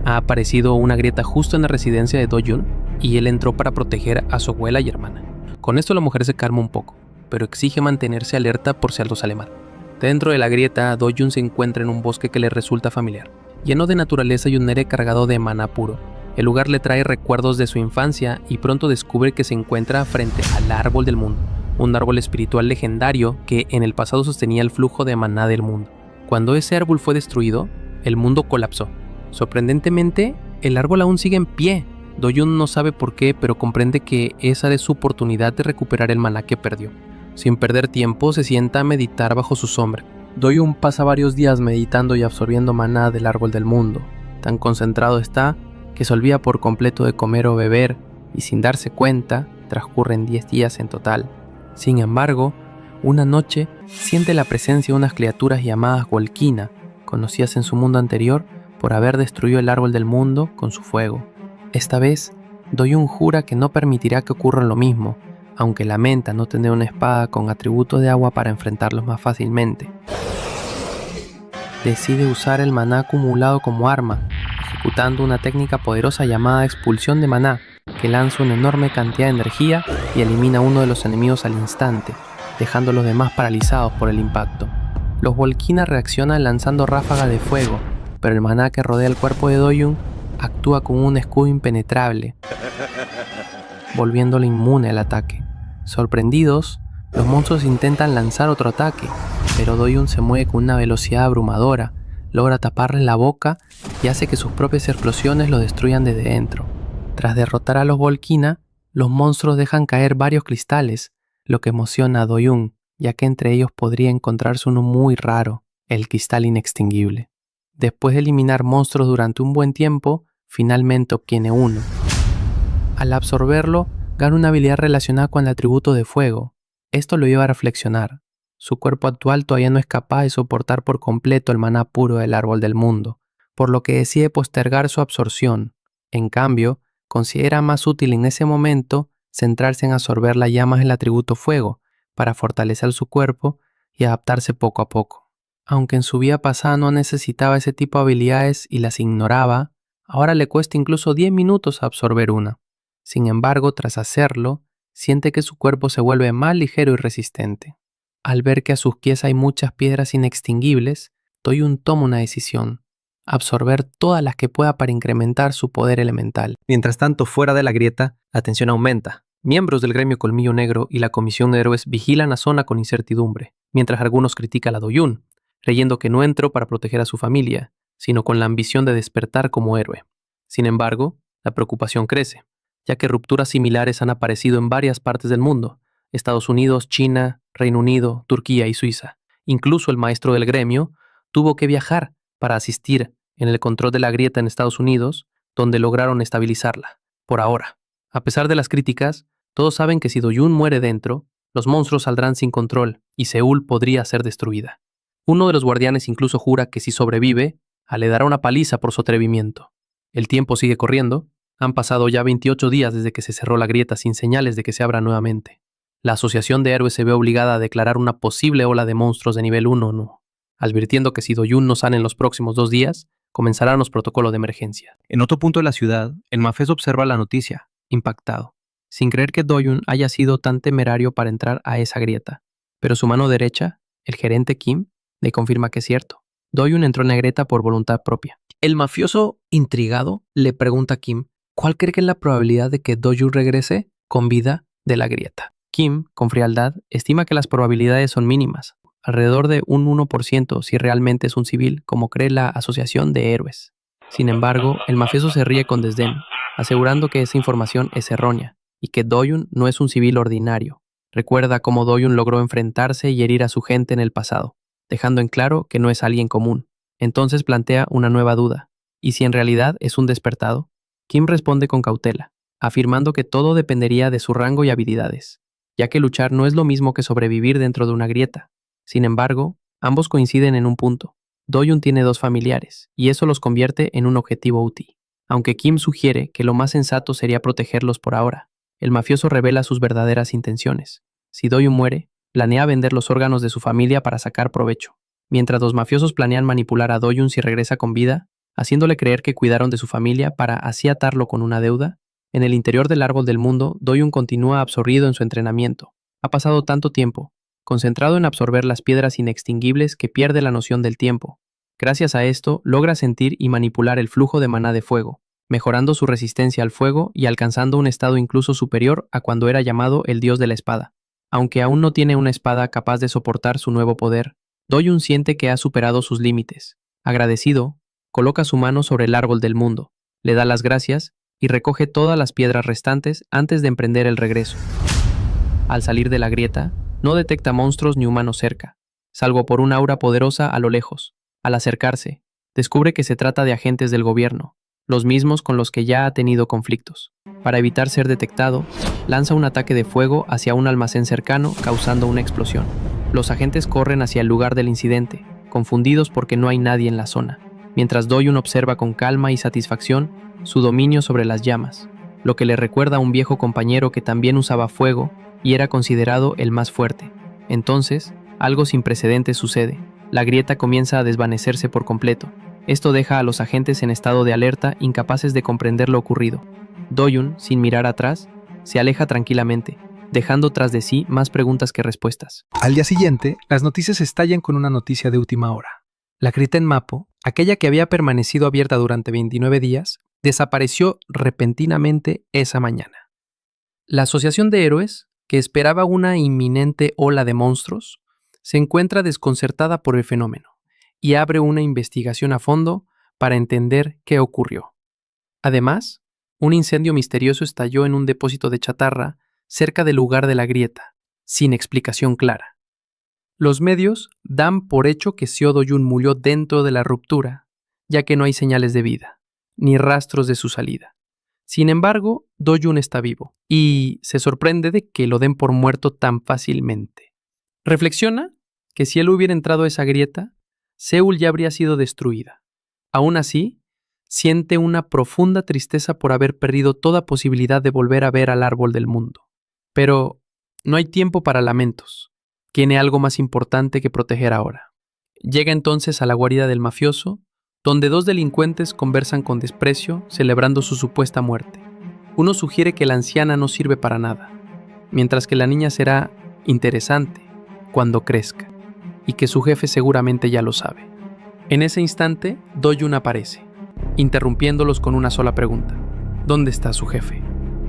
Ha aparecido una grieta justo en la residencia de Do-jun y él entró para proteger a su abuela y hermana. Con esto la mujer se calma un poco, pero exige mantenerse alerta por si algo sale mal. Dentro de la grieta, Do-Jun se encuentra en un bosque que le resulta familiar, lleno de naturaleza y un aire cargado de maná puro. El lugar le trae recuerdos de su infancia y pronto descubre que se encuentra frente al árbol del mundo, un árbol espiritual legendario que en el pasado sostenía el flujo de maná del mundo. Cuando ese árbol fue destruido, el mundo colapsó. Sorprendentemente, el árbol aún sigue en pie. Do-Jun no sabe por qué, pero comprende que esa es su oportunidad de recuperar el maná que perdió. Sin perder tiempo, se sienta a meditar bajo su sombra. Do-Jun pasa varios días meditando y absorbiendo maná del árbol del mundo. Tan concentrado está que se olvida por completo de comer o beber, y sin darse cuenta, transcurren 10 días en total. Sin embargo, una noche siente la presencia de unas criaturas llamadas Volquina, conocidas en su mundo anterior por haber destruido el árbol del mundo con su fuego. Esta vez, Do-Jun jura que no permitirá que ocurra lo mismo, aunque lamenta no tener una espada con atributos de agua para enfrentarlos más fácilmente. Decide usar el maná acumulado como arma, ejecutando una técnica poderosa llamada expulsión de maná, que lanza una enorme cantidad de energía y elimina a uno de los enemigos al instante, dejando a los demás paralizados por el impacto. Los Volquina reaccionan lanzando ráfagas de fuego, pero el maná que rodea el cuerpo de Do-Jun actúa como un escudo impenetrable, volviéndolo inmune al ataque. Sorprendidos, los monstruos intentan lanzar otro ataque, pero Do-Jun se mueve con una velocidad abrumadora, logra taparle la boca y hace que sus propias explosiones lo destruyan desde dentro. Tras derrotar a los Volquina, los monstruos dejan caer varios cristales, lo que emociona a Do-Jun, ya que entre ellos podría encontrarse uno muy raro, el cristal inextinguible. Después de eliminar monstruos durante un buen tiempo, finalmente obtiene uno. Al absorberlo, gana una habilidad relacionada con el atributo de fuego. Esto lo lleva a reflexionar. Su cuerpo actual todavía no es capaz de soportar por completo el maná puro del árbol del mundo, por lo que decide postergar su absorción. En cambio, considera más útil en ese momento centrarse en absorber las llamas del atributo fuego para fortalecer su cuerpo y adaptarse poco a poco. Aunque en su vida pasada no necesitaba ese tipo de habilidades y las ignoraba, ahora le cuesta incluso 10 minutos absorber una. Sin embargo, tras hacerlo, siente que su cuerpo se vuelve más ligero y resistente. Al ver que a sus pies hay muchas piedras inextinguibles, Do-Jun toma una decisión: absorber todas las que pueda para incrementar su poder elemental. Mientras tanto, fuera de la grieta, la tensión aumenta. Miembros del gremio Colmillo Negro y la Comisión de Héroes vigilan la zona con incertidumbre, mientras algunos critican a Do-Jun, creyendo que no entró para proteger a su familia, sino con la ambición de despertar como héroe. Sin embargo, la preocupación crece, ya que rupturas similares han aparecido en varias partes del mundo: Estados Unidos, China, Reino Unido, Turquía y Suiza. Incluso el maestro del gremio tuvo que viajar para asistir en el control de la grieta en Estados Unidos, donde lograron estabilizarla, por ahora. A pesar de las críticas, todos saben que si Do-Jun muere dentro, los monstruos saldrán sin control y Seúl podría ser destruida. Uno de los guardianes incluso jura que si sobrevive, le dará una paliza por su atrevimiento. El tiempo sigue corriendo. Han pasado ya 28 días desde que se cerró la grieta sin señales de que se abra nuevamente. La Asociación de Héroes se ve obligada a declarar una posible ola de monstruos de nivel 1 no, advirtiendo que si Do-Jun no sale en los próximos 2 días, comenzarán los protocolos de emergencia. En otro punto de la ciudad, el mafioso observa la noticia, impactado, sin creer que Do-Jun haya sido tan temerario para entrar a esa grieta. Pero su mano derecha, el gerente Kim, le confirma que es cierto. Do-Jun entró en la grieta por voluntad propia. El mafioso, intrigado, le pregunta a Kim cuál cree que es la probabilidad de que Do-Jun regrese con vida de la grieta. Kim, con frialdad, estima que las probabilidades son mínimas, alrededor de un 1% si realmente es un civil, como cree la Asociación de Héroes. Sin embargo, el mafioso se ríe con desdén, asegurando que esa información es errónea y que Do-Jun no es un civil ordinario. Recuerda cómo Do-Jun logró enfrentarse y herir a su gente en el pasado, dejando en claro que no es alguien común. Entonces plantea una nueva duda: ¿y si en realidad es un despertado? Kim responde con cautela, afirmando que todo dependería de su rango y habilidades, ya que luchar no es lo mismo que sobrevivir dentro de una grieta. Sin embargo, ambos coinciden en un punto: Do-Jun tiene 2 familiares, y eso los convierte en un objetivo útil. Aunque Kim sugiere que lo más sensato sería protegerlos por ahora, el mafioso revela sus verdaderas intenciones. Si Do-Jun muere, planea vender los órganos de su familia para sacar provecho, mientras los mafiosos planean manipular a Do-Jun si regresa con vida, haciéndole creer que cuidaron de su familia para así atarlo con una deuda. En el interior del árbol del mundo, Do-Jun continúa absorbido en su entrenamiento, Ha pasado tanto tiempo, concentrado en absorber las piedras inextinguibles que pierde la noción del tiempo. Gracias a esto, logra sentir y manipular el flujo de maná de fuego, mejorando su resistencia al fuego y alcanzando un estado incluso superior a cuando era llamado el dios de la espada. Aunque aún no tiene una espada capaz de soportar su nuevo poder, Do-Yun siente que ha superado sus límites. Agradecido, coloca su mano sobre el árbol del mundo, le da las gracias y recoge todas las piedras restantes antes de emprender el regreso. Al salir de la grieta, no detecta monstruos ni humanos cerca, salvo por un aura poderosa a lo lejos. Al acercarse, descubre que se trata de agentes del gobierno, los mismos con los que ya ha tenido conflictos. Para evitar ser detectado, lanza un ataque de fuego hacia un almacén cercano, causando una explosión. Los agentes corren hacia el lugar del incidente, confundidos porque no hay nadie en la zona, mientras Do-Yun observa con calma y satisfacción su dominio sobre las llamas, lo que le recuerda a un viejo compañero que también usaba fuego y era considerado el más fuerte. Entonces, algo sin precedentes sucede. La grieta comienza a desvanecerse por completo. Esto deja a los agentes en estado de alerta, incapaces de comprender lo ocurrido. Do-Yun, sin mirar atrás, se aleja tranquilamente, dejando tras de sí más preguntas que respuestas. Al día siguiente, las noticias estallan con una noticia de última hora. La grieta en Mapo, aquella que había permanecido abierta durante 29 días, desapareció repentinamente esa mañana. La Asociación de Héroes, que esperaba una inminente ola de monstruos, se encuentra desconcertada por el fenómeno y abre una investigación a fondo para entender qué ocurrió. Además, un incendio misterioso estalló en un depósito de chatarra cerca del lugar de la grieta, sin explicación clara. Los medios dan por hecho que Seo Do-Yun murió dentro de la ruptura, ya que no hay señales de vida, ni rastros de su salida. Sin embargo, Do-Yun está vivo, y se sorprende de que lo den por muerto tan fácilmente. Reflexiona que si él hubiera entrado a esa grieta, Seúl ya habría sido destruida. Aún así, siente una profunda tristeza por haber perdido toda posibilidad de volver a ver al árbol del mundo. Pero no hay tiempo para lamentos. Tiene algo más importante que proteger ahora. Llega entonces a la guarida del mafioso, donde dos delincuentes conversan con desprecio, celebrando su supuesta muerte. Uno sugiere que la anciana no sirve para nada, mientras que la niña será interesante cuando crezca, y que su jefe seguramente ya lo sabe. En ese instante, Do-Yun aparece, interrumpiéndolos con una sola pregunta: ¿dónde está su jefe?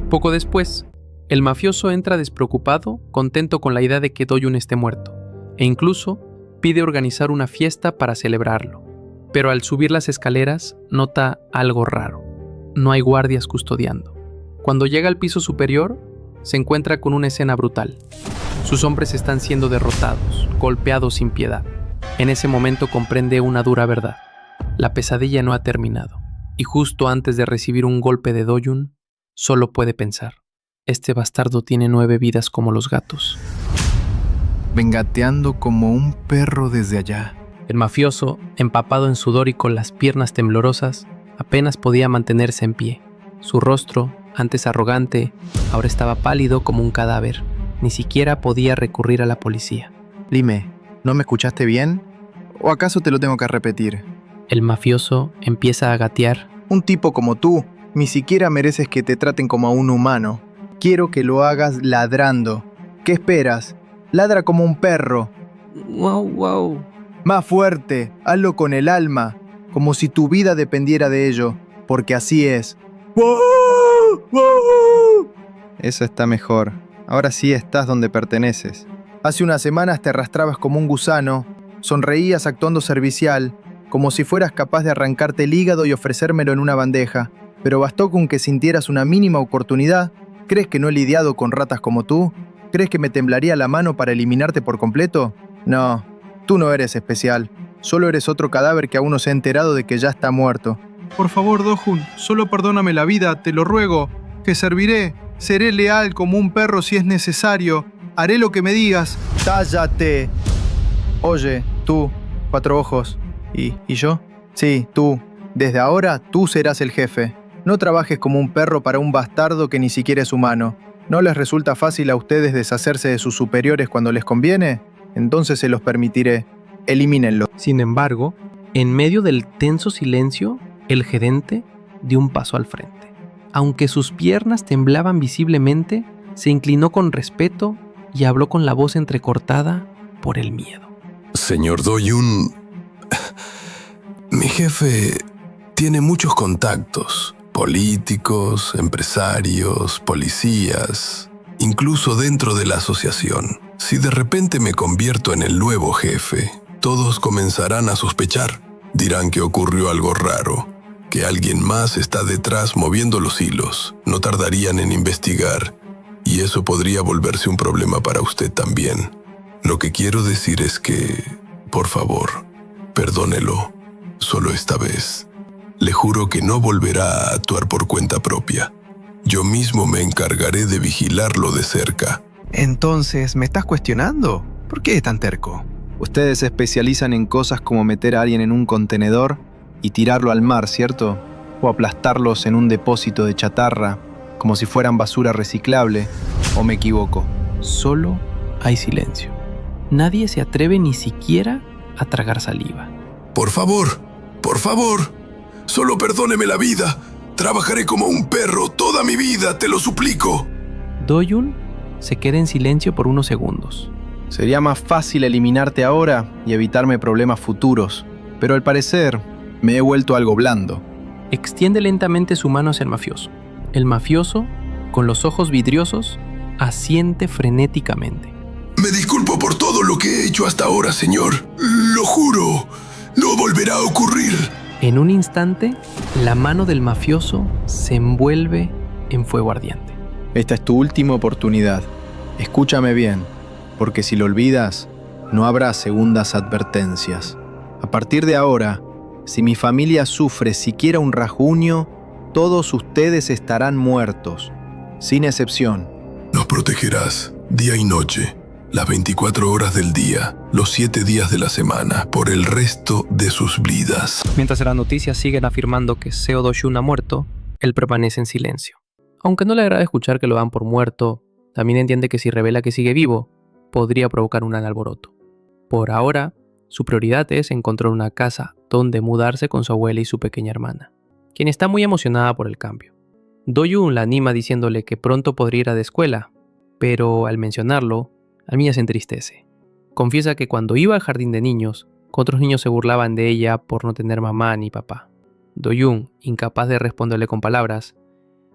Poco después, el mafioso entra despreocupado, contento con la idea de que Do-Yun esté muerto, e incluso pide organizar una fiesta para celebrarlo. Pero al subir las escaleras, nota algo raro. No hay guardias custodiando. Cuando llega al piso superior, se encuentra con una escena brutal. Sus hombres están siendo derrotados, golpeados sin piedad. En ese momento comprende una dura verdad. La pesadilla no ha terminado, y justo antes de recibir un golpe de Do-Yun, solo puede pensar: este bastardo tiene 9 vidas como los gatos. Vengateando como un perro desde allá. El mafioso, empapado en sudor y con las piernas temblorosas, apenas podía mantenerse en pie. Su rostro, antes arrogante, ahora estaba pálido como un cadáver. Ni siquiera podía recurrir a la policía. Dime, ¿no me escuchaste bien? ¿O acaso te lo tengo que repetir? El mafioso empieza a gatear. Un tipo como tú, ni siquiera mereces que te traten como a un humano. Quiero que lo hagas ladrando. ¿Qué esperas? Ladra como un perro. Wow. Más fuerte, hazlo con el alma, como si tu vida dependiera de ello, porque así es. Eso está mejor. Ahora sí estás donde perteneces. Hace unas semanas te arrastrabas como un gusano, sonreías actuando servicial, como si fueras capaz de arrancarte el hígado y ofrecérmelo en una bandeja, pero bastó con que sintieras una mínima oportunidad. ¿Crees que no he lidiado con ratas como tú? ¿Crees que me temblaría la mano para eliminarte por completo? No, tú no eres especial. Solo eres otro cadáver que aún no se ha enterado de que ya está muerto. Por favor, Do-Jun, solo perdóname la vida, te lo ruego. Que serviré. Seré leal como un perro si es necesario. Haré lo que me digas. ¡Cállate! Oye, tú, 4 ojos. ¿Y yo? Sí, tú. Desde ahora, tú serás el jefe. No trabajes como un perro para un bastardo que ni siquiera es humano. ¿No les resulta fácil a ustedes deshacerse de sus superiores cuando les conviene? Entonces se los permitiré. Elimínenlo. Sin embargo, en medio del tenso silencio, el gerente dio un paso al frente. Aunque sus piernas temblaban visiblemente, se inclinó con respeto y habló con la voz entrecortada por el miedo. Señor Do-Yun, mi jefe tiene muchos contactos, políticos, empresarios, policías, incluso dentro de la asociación. Si de repente me convierto en el nuevo jefe, todos comenzarán a sospechar. Dirán que ocurrió algo raro, que alguien más está detrás moviendo los hilos. No tardarían en investigar, y eso podría volverse un problema para usted también. Lo que quiero decir es que, por favor, perdónelo, solo esta vez. Le juro que no volverá a actuar por cuenta propia. Yo mismo me encargaré de vigilarlo de cerca. Entonces, ¿me estás cuestionando? ¿Por qué es tan terco? Ustedes se especializan en cosas como meter a alguien en un contenedor y tirarlo al mar, ¿cierto? O aplastarlos en un depósito de chatarra, como si fueran basura reciclable, ¿o me equivoco? Solo hay silencio. Nadie se atreve ni siquiera a tragar saliva. Por favor, solo perdóneme la vida. Trabajaré como un perro toda mi vida, te lo suplico. Do-Yun se queda en silencio por unos segundos. Sería más fácil eliminarte ahora y evitarme problemas futuros, pero al parecer me he vuelto algo blando. Extiende lentamente su mano hacia el mafioso. El mafioso, con los ojos vidriosos, asiente frenéticamente. Me disculpo por todo lo que he hecho hasta ahora, señor. Lo juro, no volverá a ocurrir. En un instante, la mano del mafioso se envuelve en fuego ardiente. Esta es tu última oportunidad. Escúchame bien, porque si lo olvidas, no habrá segundas advertencias. A partir de ahora, si mi familia sufre siquiera un rasguño, todos ustedes estarán muertos, sin excepción. Nos protegerás día y noche, las 24 horas del día, los 7 días de la semana, por el resto de sus vidas. Mientras las noticias siguen afirmando que Seo Do-Yun ha muerto, él permanece en silencio. Aunque no le agrada escuchar que lo dan por muerto, también entiende que si revela que sigue vivo, podría provocar un alboroto. Por ahora, su prioridad es encontrar una casa donde mudarse con su abuela y su pequeña hermana, quien está muy emocionada por el cambio. Do-Yun la anima diciéndole que pronto podría ir a la escuela, pero al mencionarlo, Almilla se entristece. Confiesa que cuando iba al jardín de niños, otros niños se burlaban de ella por no tener mamá ni papá. Do-Yun, incapaz de responderle con palabras,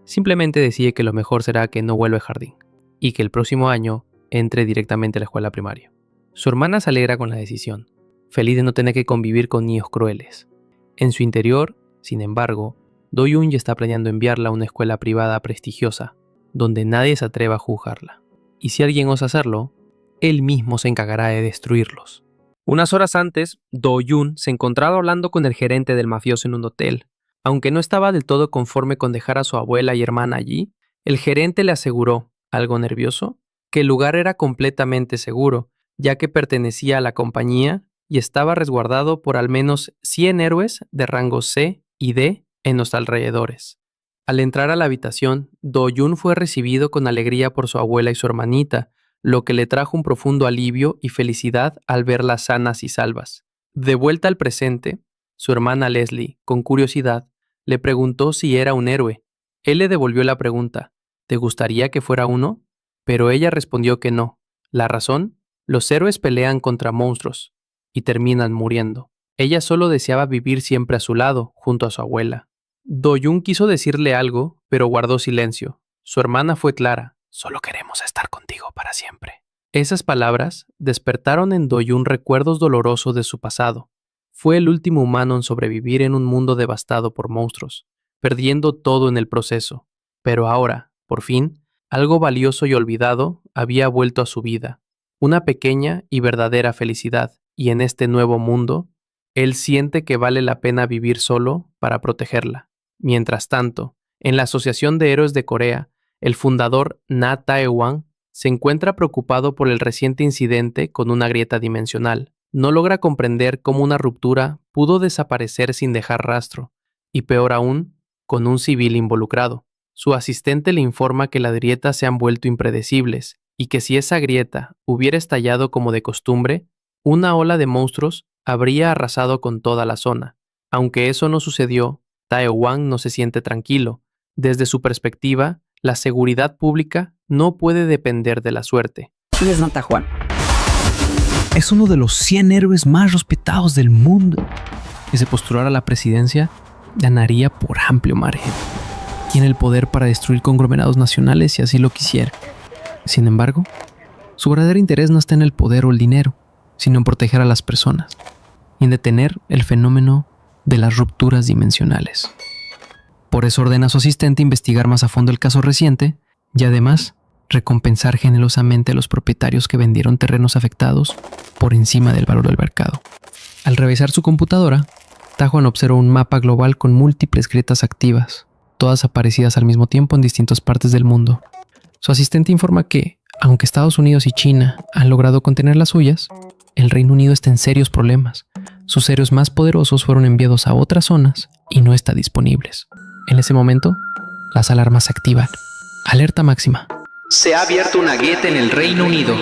simplemente decide que lo mejor será que no vuelva al jardín, y que el próximo año entre directamente a la escuela primaria. Su hermana se alegra con la decisión, feliz de no tener que convivir con niños crueles. En su interior, sin embargo, Do-Yun ya está planeando enviarla a una escuela privada prestigiosa, donde nadie se atreva a juzgarla. Y si alguien osa hacerlo, él mismo se encargará de destruirlos. Unas horas antes, Do-Yun se encontraba hablando con el gerente del mafioso en un hotel. Aunque no estaba del todo conforme con dejar a su abuela y hermana allí, el gerente le aseguró, algo nervioso, que el lugar era completamente seguro, ya que pertenecía a la compañía y estaba resguardado por al menos 100 héroes de rango C y D en los alrededores. Al entrar a la habitación, Do-Yun fue recibido con alegría por su abuela y su hermanita, lo que le trajo un profundo alivio y felicidad al verlas sanas y salvas. De vuelta al presente, su hermana Leslie, con curiosidad, le preguntó si era un héroe. Él le devolvió la pregunta, ¿te gustaría que fuera uno? Pero ella respondió que no. ¿La razón? Los héroes pelean contra monstruos y terminan muriendo. Ella solo deseaba vivir siempre a su lado, junto a su abuela. Do-Yun quiso decirle algo, pero guardó silencio. Su hermana fue clara. Solo queremos estar contigo para siempre. Esas palabras despertaron en Do-Yun recuerdos dolorosos de su pasado. Fue el último humano en sobrevivir en un mundo devastado por monstruos, perdiendo todo en el proceso. Pero ahora, por fin, algo valioso y olvidado había vuelto a su vida. Una pequeña y verdadera felicidad, y en este nuevo mundo, él siente que vale la pena vivir solo para protegerla. Mientras tanto, en la Asociación de Héroes de Corea, el fundador Na Tae-hwan se encuentra preocupado por el reciente incidente con una grieta dimensional. No logra comprender cómo una ruptura pudo desaparecer sin dejar rastro, y peor aún, con un civil involucrado. Su asistente le informa que las grietas se han vuelto impredecibles, y que si esa grieta hubiera estallado como de costumbre, una ola de monstruos habría arrasado con toda la zona. Aunque eso no sucedió, Tae-hwan no se siente tranquilo. Desde su perspectiva, la seguridad pública no puede depender de la suerte. ¿Quién es Natajuan? Es uno de los 100 héroes más respetados del mundo. Si se postulara a la presidencia, ganaría por amplio margen. Tiene el poder para destruir conglomerados nacionales si así lo quisiera. Sin embargo, su verdadero interés no está en el poder o el dinero, sino en proteger a las personas y en detener el fenómeno de las rupturas dimensionales. Por eso ordena a su asistente investigar más a fondo el caso reciente y además recompensar generosamente a los propietarios que vendieron terrenos afectados por encima del valor del mercado. Al revisar su computadora, Tajuan observa un mapa global con múltiples grietas activas, todas aparecidas al mismo tiempo en distintas partes del mundo. Su asistente informa que, aunque Estados Unidos y China han logrado contener las suyas, el Reino Unido está en serios problemas. Sus héroes más poderosos fueron enviados a otras zonas y no están disponibles. En ese momento, las alarmas se activan. Alerta máxima. Se ha abierto una grieta en el Reino Unido.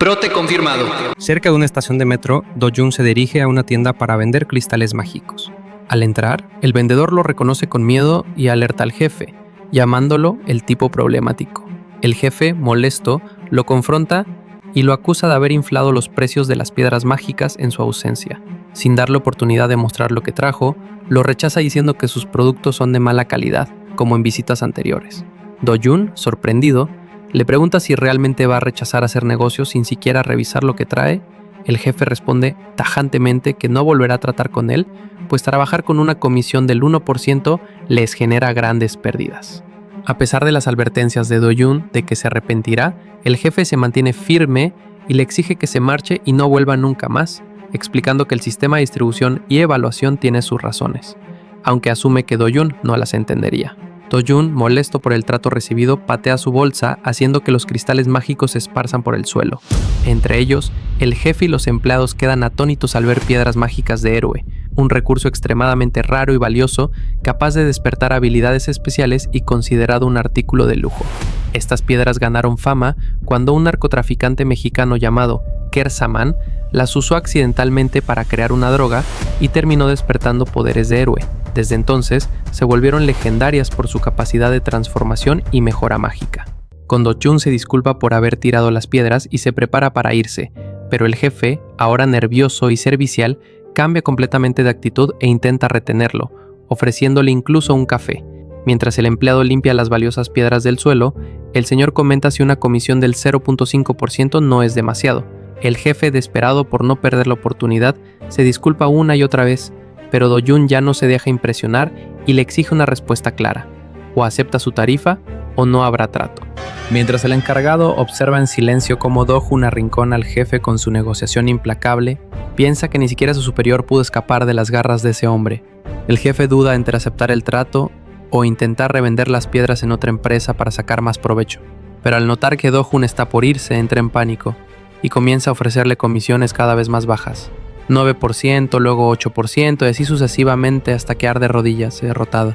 Brote confirmado. Cerca de una estación de metro, Do-jun se dirige a una tienda para vender cristales mágicos. Al entrar, el vendedor lo reconoce con miedo y alerta al jefe, llamándolo el tipo problemático. El jefe, molesto, lo confronta y lo acusa de haber inflado los precios de las piedras mágicas en su ausencia. Sin darle oportunidad de mostrar lo que trajo, lo rechaza diciendo que sus productos son de mala calidad, como en visitas anteriores. Do-jun, sorprendido, le pregunta si realmente va a rechazar hacer negocios sin siquiera revisar lo que trae. El jefe responde tajantemente que no volverá a tratar con él, pues trabajar con una comisión del 1% les genera grandes pérdidas. A pesar de las advertencias de Do-jun de que se arrepentirá, el jefe se mantiene firme y le exige que se marche y no vuelva nunca más, explicando que el sistema de distribución y evaluación tiene sus razones, aunque asume que Do-jun no las entendería. Do-jun, molesto por el trato recibido, patea su bolsa, haciendo que los cristales mágicos se esparzan por el suelo. Entre ellos, el jefe y los empleados quedan atónitos al ver piedras mágicas de héroe, un recurso extremadamente raro y valioso, capaz de despertar habilidades especiales y considerado un artículo de lujo. Estas piedras ganaron fama cuando un narcotraficante mexicano llamado Kersaman las usó accidentalmente para crear una droga y terminó despertando poderes de héroe. Desde entonces, se volvieron legendarias por su capacidad de transformación y mejora mágica. Do-jun se disculpa por haber tirado las piedras y se prepara para irse, pero el jefe, ahora nervioso y servicial, cambia completamente de actitud e intenta retenerlo, ofreciéndole incluso un café. Mientras el empleado limpia las valiosas piedras del suelo, el señor comenta si una comisión del 0.5% no es demasiado. El jefe, desesperado por no perder la oportunidad, se disculpa una y otra vez, pero Do-jun ya no se deja impresionar y le exige una respuesta clara. O acepta su tarifa o no habrá trato. Mientras el encargado observa en silencio cómo Do-jun arrincona al jefe con su negociación implacable, piensa que ni siquiera su superior pudo escapar de las garras de ese hombre. El jefe duda entre aceptar el trato o intentar revender las piedras en otra empresa para sacar más provecho. Pero al notar que Do-jun está por irse, entra en pánico y comienza a ofrecerle comisiones cada vez más bajas. 9%, luego 8% y así sucesivamente hasta quedar de rodillas, derrotado.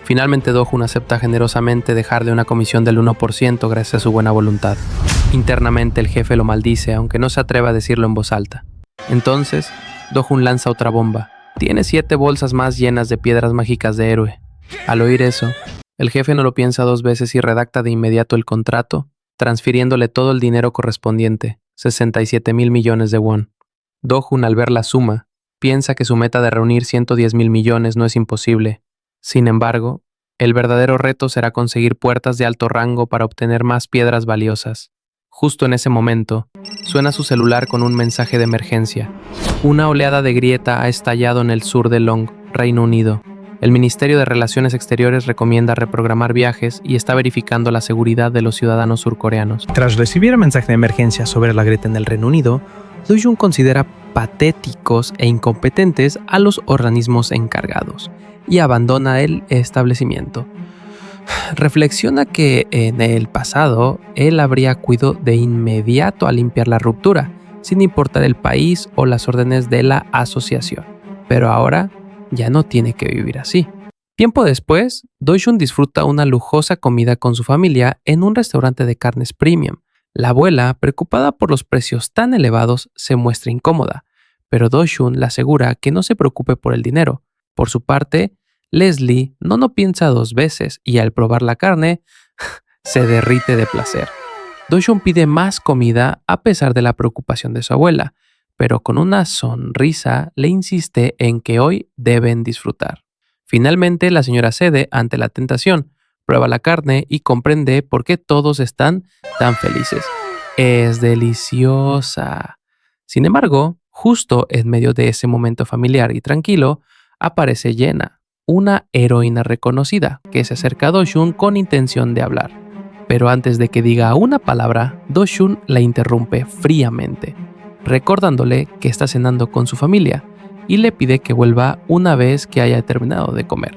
Finalmente Do-jun acepta generosamente dejarle una comisión del 1% gracias a su buena voluntad. Internamente el jefe lo maldice, aunque no se atreve a decirlo en voz alta. Entonces, Do-jun lanza otra bomba. Tiene 7 bolsas más llenas de piedras mágicas de héroe. Al oír eso, el jefe no lo piensa 2 veces y redacta de inmediato el contrato, transfiriéndole todo el dinero correspondiente, 67,000 millones de won. Do-jun, al ver la suma, piensa que su meta de reunir 110,000 millones no es imposible. Sin embargo, el verdadero reto será conseguir puertas de alto rango para obtener más piedras valiosas. Justo en ese momento, suena su celular con un mensaje de emergencia. Una oleada de grieta ha estallado en el sur de Long, Reino Unido. El Ministerio de Relaciones Exteriores recomienda reprogramar viajes y está verificando la seguridad de los ciudadanos surcoreanos. Tras recibir el mensaje de emergencia sobre la grieta en el Reino Unido, Do-jun considera patéticos e incompetentes a los organismos encargados y abandona el establecimiento. Reflexiona que en el pasado él habría acudido de inmediato a limpiar la ruptura, sin importar el país o las órdenes de la asociación. Pero ahora ya no tiene que vivir así. Tiempo después, Do-jun disfruta una lujosa comida con su familia en un restaurante de carnes premium. La abuela, preocupada por los precios tan elevados, se muestra incómoda, pero Do-jun le asegura que no se preocupe por el dinero. Por su parte, Leslie no piensa 2 veces y al probar la carne, se derrite de placer. Do-jun pide más comida a pesar de la preocupación de su abuela, pero con una sonrisa le insiste en que hoy deben disfrutar. Finalmente, la señora cede ante la tentación, prueba la carne y comprende por qué todos están tan felices. Es deliciosa. Sin embargo, justo en medio de ese momento familiar y tranquilo, aparece Yena, una heroína reconocida que se acerca a Do-jun con intención de hablar. Pero antes de que diga una palabra, Do-jun la interrumpe fríamente, recordándole que está cenando con su familia y le pide que vuelva una vez que haya terminado de comer.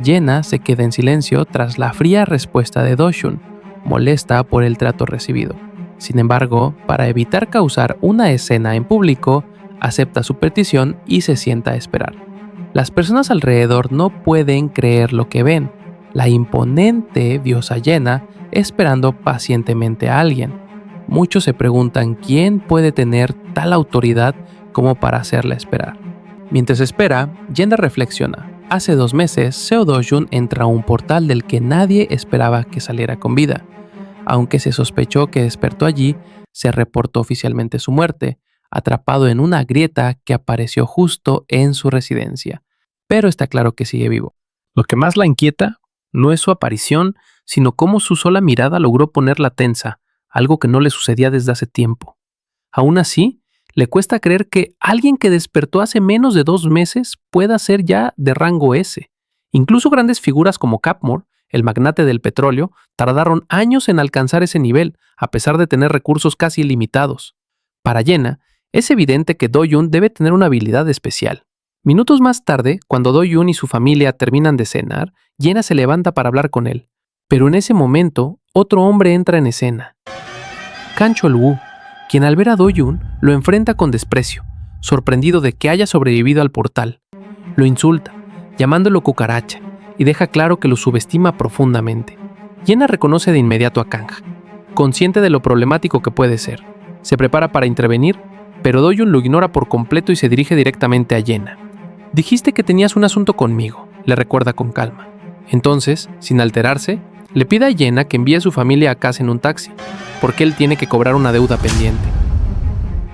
Yena se queda en silencio tras la fría respuesta de Do-jun, molesta por el trato recibido. Sin embargo, para evitar causar una escena en público, acepta su petición y se sienta a esperar. Las personas alrededor no pueden creer lo que ven. La imponente diosa Yena esperando pacientemente a alguien. Muchos se preguntan quién puede tener tal autoridad como para hacerla esperar. Mientras espera, Yena reflexiona. Hace 2 meses, Seo Do-jun entra a un portal del que nadie esperaba que saliera con vida. Aunque se sospechó que despertó allí, se reportó oficialmente su muerte, atrapado en una grieta que apareció justo en su residencia. Pero está claro que sigue vivo. Lo que más la inquieta no es su aparición, sino cómo su sola mirada logró ponerla tensa, algo que no le sucedía desde hace tiempo. Aún así, le cuesta creer que alguien que despertó hace menos de 2 meses pueda ser ya de rango S. Incluso grandes figuras como Capmore, el magnate del petróleo, tardaron años en alcanzar ese nivel, a pesar de tener recursos casi ilimitados. Para Yena, es evidente que Do-jun debe tener una habilidad especial. Minutos más tarde, cuando Do-jun y su familia terminan de cenar, Yena se levanta para hablar con él. Pero en ese momento, otro hombre entra en escena. Kang Chol-woo, quien al ver a Do-jun lo enfrenta con desprecio, sorprendido de que haya sobrevivido al portal. Lo insulta, llamándolo cucaracha, y deja claro que lo subestima profundamente. Yena reconoce de inmediato a Kang, consciente de lo problemático que puede ser. Se prepara para intervenir, pero Do-jun lo ignora por completo y se dirige directamente a Yena. «Dijiste que tenías un asunto conmigo», le recuerda con calma. Entonces, sin alterarse, le pide a Yena que envíe a su familia a casa en un taxi, porque él tiene que cobrar una deuda pendiente.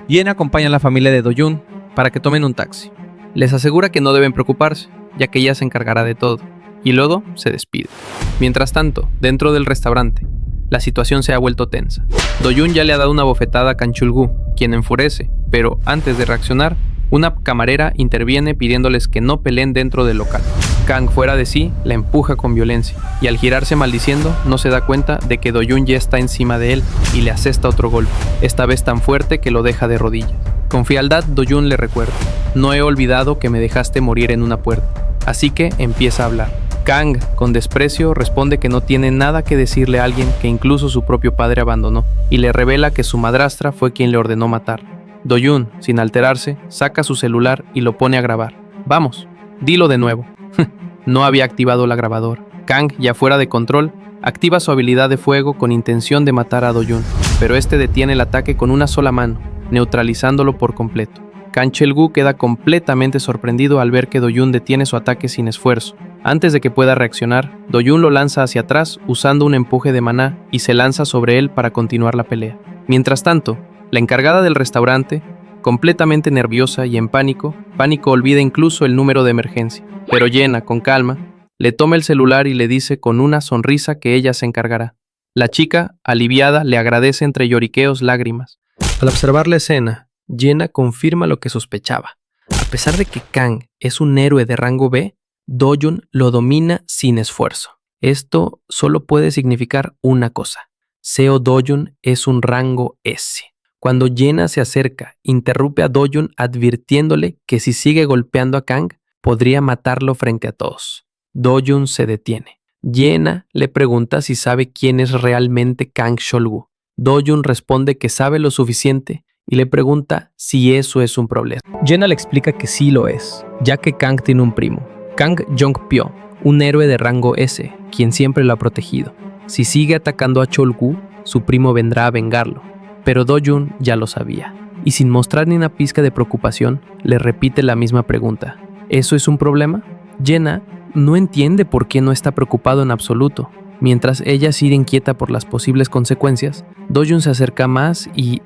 Yena acompaña a la familia de Do-jun para que tomen un taxi. Les asegura que no deben preocuparse, ya que ella se encargará de todo, y luego se despide. Mientras tanto, dentro del restaurante, la situación se ha vuelto tensa. Do-jun ya le ha dado una bofetada a Kang Chol-woo, quien enfurece, pero antes de reaccionar, una camarera interviene pidiéndoles que no peleen dentro del local. Kang, fuera de sí, la empuja con violencia, y al girarse maldiciendo, no se da cuenta de que Do-jun ya está encima de él y le asesta otro golpe, esta vez tan fuerte que lo deja de rodillas. Con frialdad, Do-jun le recuerda: «No he olvidado que me dejaste morir en una puerta». Así que empieza a hablar. Kang, con desprecio, responde que no tiene nada que decirle a alguien que incluso su propio padre abandonó, y le revela que su madrastra fue quien le ordenó matar. Do-jun, sin alterarse, saca su celular y lo pone a grabar. «Vamos, dilo de nuevo». No había activado la grabadora. Kang, ya fuera de control, activa su habilidad de fuego con intención de matar a Do-jun, pero este detiene el ataque con una sola mano, neutralizándolo por completo. Kang Chol-woo queda completamente sorprendido al ver que Do-jun detiene su ataque sin esfuerzo. Antes de que pueda reaccionar, Do-jun lo lanza hacia atrás usando un empuje de maná y se lanza sobre él para continuar la pelea. Mientras tanto, la encargada del restaurante, completamente nerviosa y en pánico olvida incluso el número de emergencia. Pero Yena, con calma, le toma el celular y le dice con una sonrisa que ella se encargará. La chica, aliviada, le agradece entre lloriqueos lágrimas. Al observar la escena, Yena confirma lo que sospechaba. A pesar de que Kang es un héroe de rango B, Do-jun lo domina sin esfuerzo. Esto solo puede significar una cosa: Seo Do-jun es un rango S. Cuando Yena se acerca, interrumpe a Do-jun advirtiéndole que si sigue golpeando a Kang, podría matarlo frente a todos. Do-jun se detiene. Yena le pregunta si sabe quién es realmente Kang Chol-woo. Do-jun responde que sabe lo suficiente y le pregunta si eso es un problema. Yena le explica que sí lo es, ya que Kang tiene un primo, Kang Jong-pyo, un héroe de rango S, quien siempre lo ha protegido. Si sigue atacando a Chol-woo, su primo vendrá a vengarlo. Pero Do-jun ya lo sabía, y sin mostrar ni una pizca de preocupación, le repite la misma pregunta. ¿Eso es un problema? Yena no entiende por qué no está preocupado en absoluto. Mientras ella sigue inquieta por las posibles consecuencias, Do-jun se acerca más y,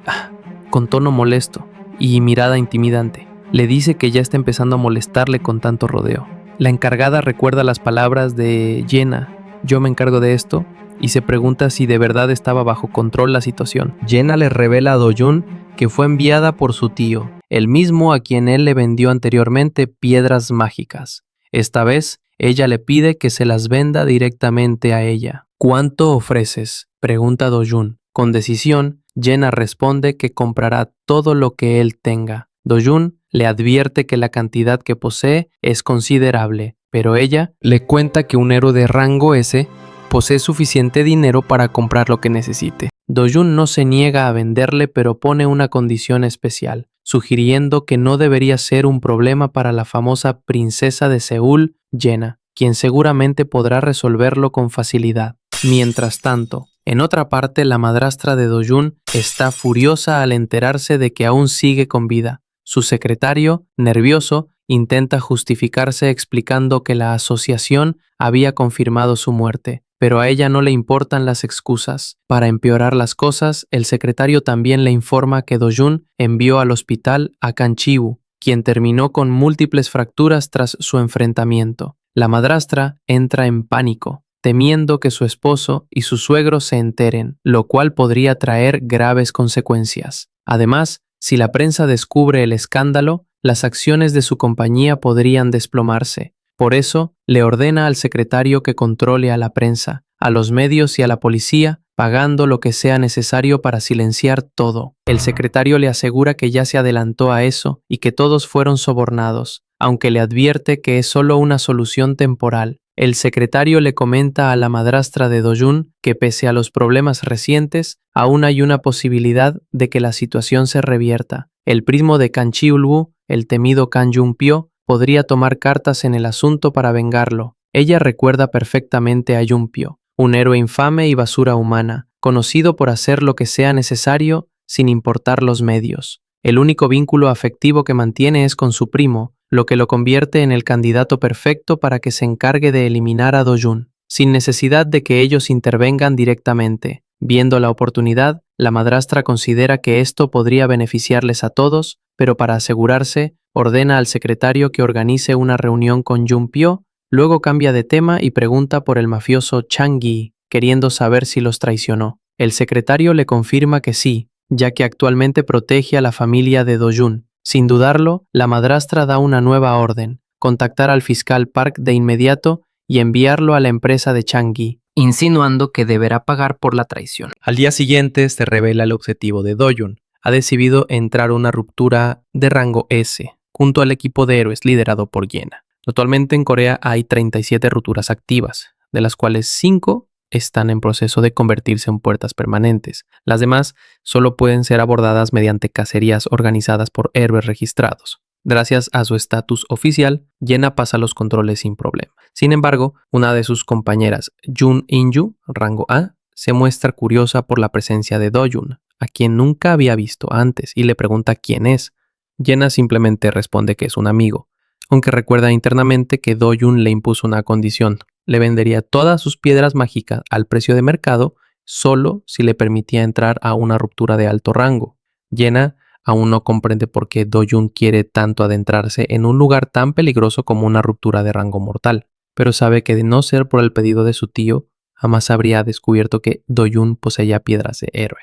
con tono molesto y mirada intimidante, le dice que ya está empezando a molestarle con tanto rodeo. La encargada recuerda las palabras de Yena, yo me encargo de esto, y se pregunta si de verdad estaba bajo control la situación. Yena le revela a Do-jun que fue enviada por su tío, el mismo a quien él le vendió anteriormente piedras mágicas. Esta vez, ella le pide que se las venda directamente a ella. ¿Cuánto ofreces?, pregunta Do-jun. Con decisión, Yena responde que comprará todo lo que él tenga. Do-jun le advierte que la cantidad que posee es considerable, pero ella le cuenta que un héroe de rango S posee suficiente dinero para comprar lo que necesite. Do-jun no se niega a venderle, pero pone una condición especial, sugiriendo que no debería ser un problema para la famosa princesa de Seúl, Yena, quien seguramente podrá resolverlo con facilidad. Mientras tanto, en otra parte, la madrastra de Do-jun está furiosa al enterarse de que aún sigue con vida. Su secretario, nervioso, intenta justificarse explicando que la asociación había confirmado su muerte, pero a ella no le importan las excusas. Para empeorar las cosas, el secretario también le informa que Do-jun envió al hospital a Kang Chi-woo, quien terminó con múltiples fracturas tras su enfrentamiento. La madrastra entra en pánico, temiendo que su esposo y su suegro se enteren, lo cual podría traer graves consecuencias. Además, si la prensa descubre el escándalo, las acciones de su compañía podrían desplomarse. Por eso, le ordena al secretario que controle a la prensa, a los medios y a la policía, pagando lo que sea necesario para silenciar todo. El secretario le asegura que ya se adelantó a eso y que todos fueron sobornados, aunque le advierte que es solo una solución temporal. El secretario le comenta a la madrastra de Do-jun que pese a los problemas recientes, aún hay una posibilidad de que la situación se revierta. El primo de Kang Chi-woo, el temido Kang Jun-pyo, podría tomar cartas en el asunto para vengarlo. Ella recuerda perfectamente a Jun-pyo, un héroe infame y basura humana, conocido por hacer lo que sea necesario sin importar los medios. El único vínculo afectivo que mantiene es con su primo, lo que lo convierte en el candidato perfecto para que se encargue de eliminar a Do-jun, sin necesidad de que ellos intervengan directamente. Viendo la oportunidad, la madrastra considera que esto podría beneficiarles a todos, pero para asegurarse, ordena al secretario que organice una reunión con Jun-pyo, luego cambia de tema y pregunta por el mafioso Chang-gi, queriendo saber si los traicionó. El secretario le confirma que sí, ya que actualmente protege a la familia de Do-jun. Sin dudarlo, la madrastra da una nueva orden, contactar al fiscal Park de inmediato y enviarlo a la empresa de Chang-gi, insinuando que deberá pagar por la traición. Al día siguiente se revela el objetivo de Do-jun. Ha decidido entrar a una ruptura de rango S, junto al equipo de héroes liderado por Yena. Actualmente en Corea hay 37 rupturas activas, de las cuales 5 están en proceso de convertirse en puertas permanentes. Las demás solo pueden ser abordadas mediante cacerías organizadas por héroes registrados. Gracias a su estatus oficial, Yena pasa los controles sin problema. Sin embargo, una de sus compañeras, Jun In-ju, rango A, se muestra curiosa por la presencia de Do-jun, a quien nunca había visto antes, y le pregunta quién es. Yena simplemente responde que es un amigo, aunque recuerda internamente que Do-jun le impuso una condición. Le vendería todas sus piedras mágicas al precio de mercado solo si le permitía entrar a una ruptura de alto rango. Yena aún no comprende por qué Do-jun quiere tanto adentrarse en un lugar tan peligroso como una ruptura de rango mortal, pero sabe que de no ser por el pedido de su tío, jamás habría descubierto que Do-jun poseía piedras de héroe.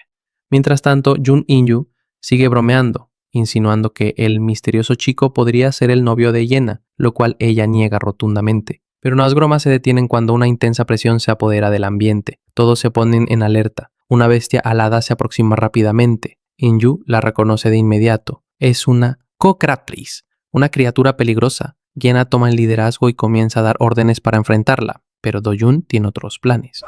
Mientras tanto, Jun In-ju sigue bromeando, insinuando que el misterioso chico podría ser el novio de Yena, lo cual ella niega rotundamente. Pero las bromas se detienen cuando una intensa presión se apodera del ambiente. Todos se ponen en alerta. Una bestia alada se aproxima rápidamente. In-ju la reconoce de inmediato. Es una Cocratriz, una criatura peligrosa. Yena toma el liderazgo y comienza a dar órdenes para enfrentarla, pero Do-jun tiene otros planes.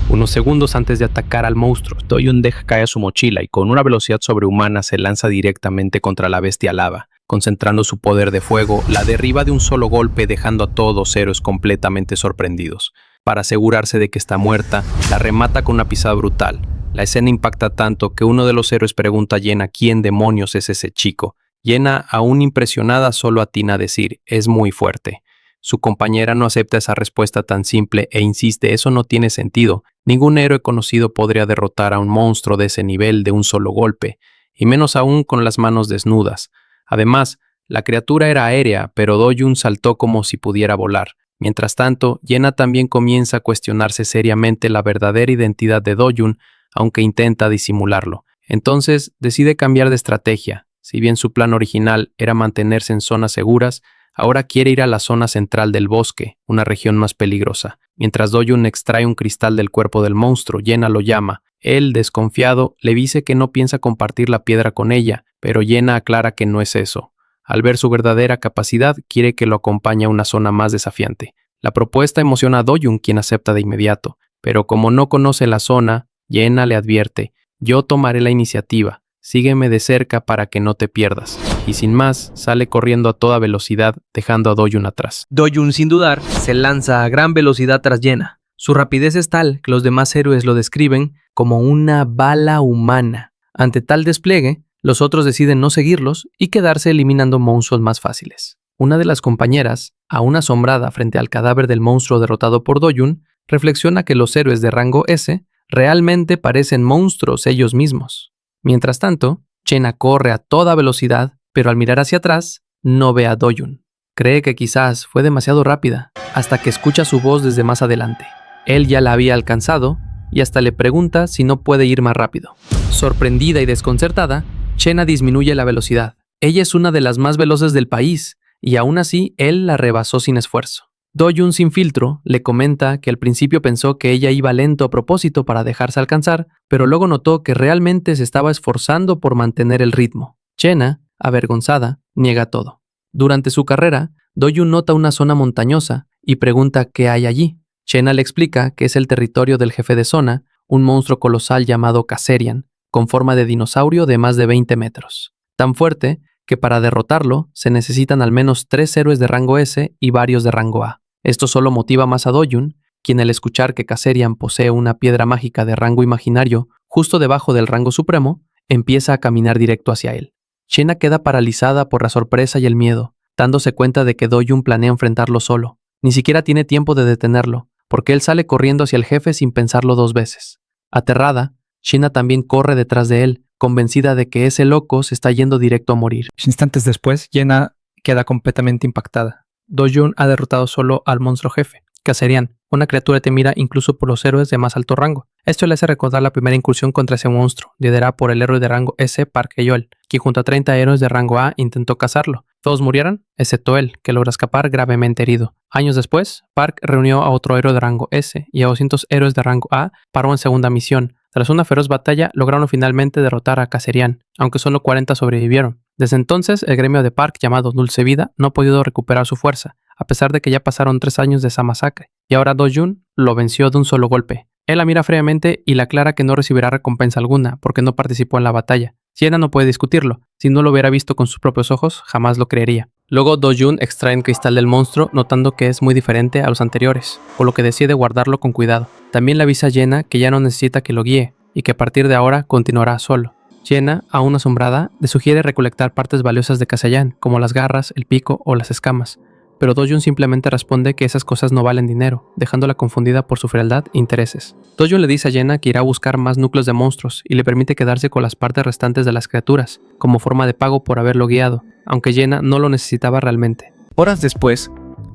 Unos segundos antes de atacar al monstruo, Do-jun deja caer su mochila y con una velocidad sobrehumana se lanza directamente contra la bestia lava. Concentrando su poder de fuego, la derriba de un solo golpe, dejando a todos los héroes completamente sorprendidos. Para asegurarse de que está muerta, la remata con una pisada brutal. La escena impacta tanto que uno de los héroes pregunta a Yena quién demonios es ese chico. Yena, aún impresionada, solo atina a decir, es muy fuerte. Su compañera no acepta esa respuesta tan simple e insiste, eso no tiene sentido. Ningún héroe conocido podría derrotar a un monstruo de ese nivel de un solo golpe, y menos aún con las manos desnudas. Además, la criatura era aérea, pero Do-Jun saltó como si pudiera volar. Mientras tanto, Yena también comienza a cuestionarse seriamente la verdadera identidad de Do-Jun, aunque intenta disimularlo. Entonces, decide cambiar de estrategia. Si bien su plan original era mantenerse en zonas seguras, ahora quiere ir a la zona central del bosque, una región más peligrosa. Mientras Do-Jun extrae un cristal del cuerpo del monstruo, Yena lo llama. Él, desconfiado, le dice que no piensa compartir la piedra con ella, pero Yena aclara que no es eso. Al ver su verdadera capacidad, quiere que lo acompañe a una zona más desafiante. La propuesta emociona a Do-Jun, quien acepta de inmediato, pero como no conoce la zona, Yena le advierte: yo tomaré la iniciativa, sígueme de cerca para que no te pierdas. Y sin más, sale corriendo a toda velocidad, dejando a Do-Jun atrás. Do-Jun, sin dudar, se lanza a gran velocidad tras Yena. Su rapidez es tal que los demás héroes lo describen como una bala humana. Ante tal despliegue, los otros deciden no seguirlos y quedarse eliminando monstruos más fáciles. Una de las compañeras, aún asombrada frente al cadáver del monstruo derrotado por Do-Jun, reflexiona que los héroes de rango S realmente parecen monstruos ellos mismos. Mientras tanto, Yena corre a toda velocidad, pero al mirar hacia atrás, no ve a Do-Jun. Cree que quizás fue demasiado rápida, hasta que escucha su voz desde más adelante. Él ya la había alcanzado y hasta le pregunta si no puede ir más rápido. Sorprendida y desconcertada, Yena disminuye la velocidad. Ella es una de las más veloces del país, y aún así él la rebasó sin esfuerzo. Do-Jun, sin filtro, le comenta que al principio pensó que ella iba lento a propósito para dejarse alcanzar, pero luego notó que realmente se estaba esforzando por mantener el ritmo. Yena, avergonzada, niega todo. Durante su carrera, Do-Jun nota una zona montañosa y pregunta qué hay allí. Yena le explica que es el territorio del jefe de zona, un monstruo colosal llamado Kaserian, con forma de dinosaurio de más de 20 metros. Tan fuerte que para derrotarlo se necesitan al menos 3 héroes de rango S y varios de rango A. Esto solo motiva más a Do-Jun, quien al escuchar que Kaserian posee una piedra mágica de rango imaginario justo debajo del rango supremo, empieza a caminar directo hacia él. Yena queda paralizada por la sorpresa y el miedo, dándose cuenta de que Do-Jun planea enfrentarlo solo. Ni siquiera tiene tiempo de detenerlo, porque él sale corriendo hacia el jefe sin pensarlo 2 veces. Aterrada, Yena también corre detrás de él, convencida de que ese loco se está yendo directo a morir. Instantes después, Yena queda completamente impactada. Do-Jun ha derrotado solo al monstruo jefe, Kaserian, una criatura temida incluso por los héroes de más alto rango. Esto le hace recordar la primera incursión contra ese monstruo, liderada por el héroe de rango S, Park Hae-yeol, quien junto a 30 héroes de rango A intentó cazarlo. Todos murieron, excepto él, que logra escapar gravemente herido. Años después, Park reunió a otro héroe de rango S y a 200 héroes de rango A para una segunda misión. Tras una feroz batalla, lograron finalmente derrotar a Kaserian, aunque solo 40 sobrevivieron. Desde entonces, el gremio de Park, llamado Dulce Vida, no ha podido recuperar su fuerza, a pesar de que ya pasaron 3 años de esa masacre, y ahora Do-Jun lo venció de un solo golpe. Él la mira fríamente y le aclara que no recibirá recompensa alguna, porque no participó en la batalla. Yena no puede discutirlo, si no lo hubiera visto con sus propios ojos, jamás lo creería. Luego Do-Jun extrae el cristal del monstruo, notando que es muy diferente a los anteriores, por lo que decide guardarlo con cuidado. También le avisa a Yena que ya no necesita que lo guíe, y que a partir de ahora continuará solo. Yena, aún asombrada, le sugiere recolectar partes valiosas de Kaserian, como las garras, el pico o las escamas, pero Do-Jun simplemente responde que esas cosas no valen dinero, dejándola confundida por su frialdad e intereses. Do-Jun le dice a Yena que irá a buscar más núcleos de monstruos y le permite quedarse con las partes restantes de las criaturas, como forma de pago por haberlo guiado, aunque Yena no lo necesitaba realmente. Horas después,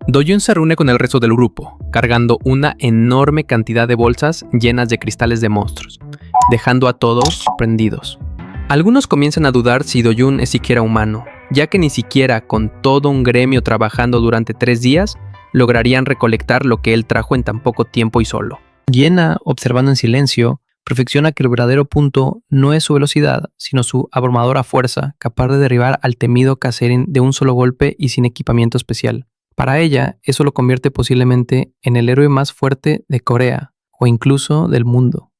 Do-Jun se reúne con el resto del grupo, cargando una enorme cantidad de bolsas llenas de cristales de monstruos, dejando a todos sorprendidos. Algunos comienzan a dudar si Do-Jun es siquiera humano, ya que ni siquiera con todo un gremio trabajando durante 3 días, lograrían recolectar lo que él trajo en tan poco tiempo y solo. Yena, observando en silencio, perfecciona que el verdadero punto no es su velocidad, sino su abrumadora fuerza, capaz de derribar al temido Kaserian de un solo golpe y sin equipamiento especial. Para ella, eso lo convierte posiblemente en el héroe más fuerte de Corea, o incluso del mundo.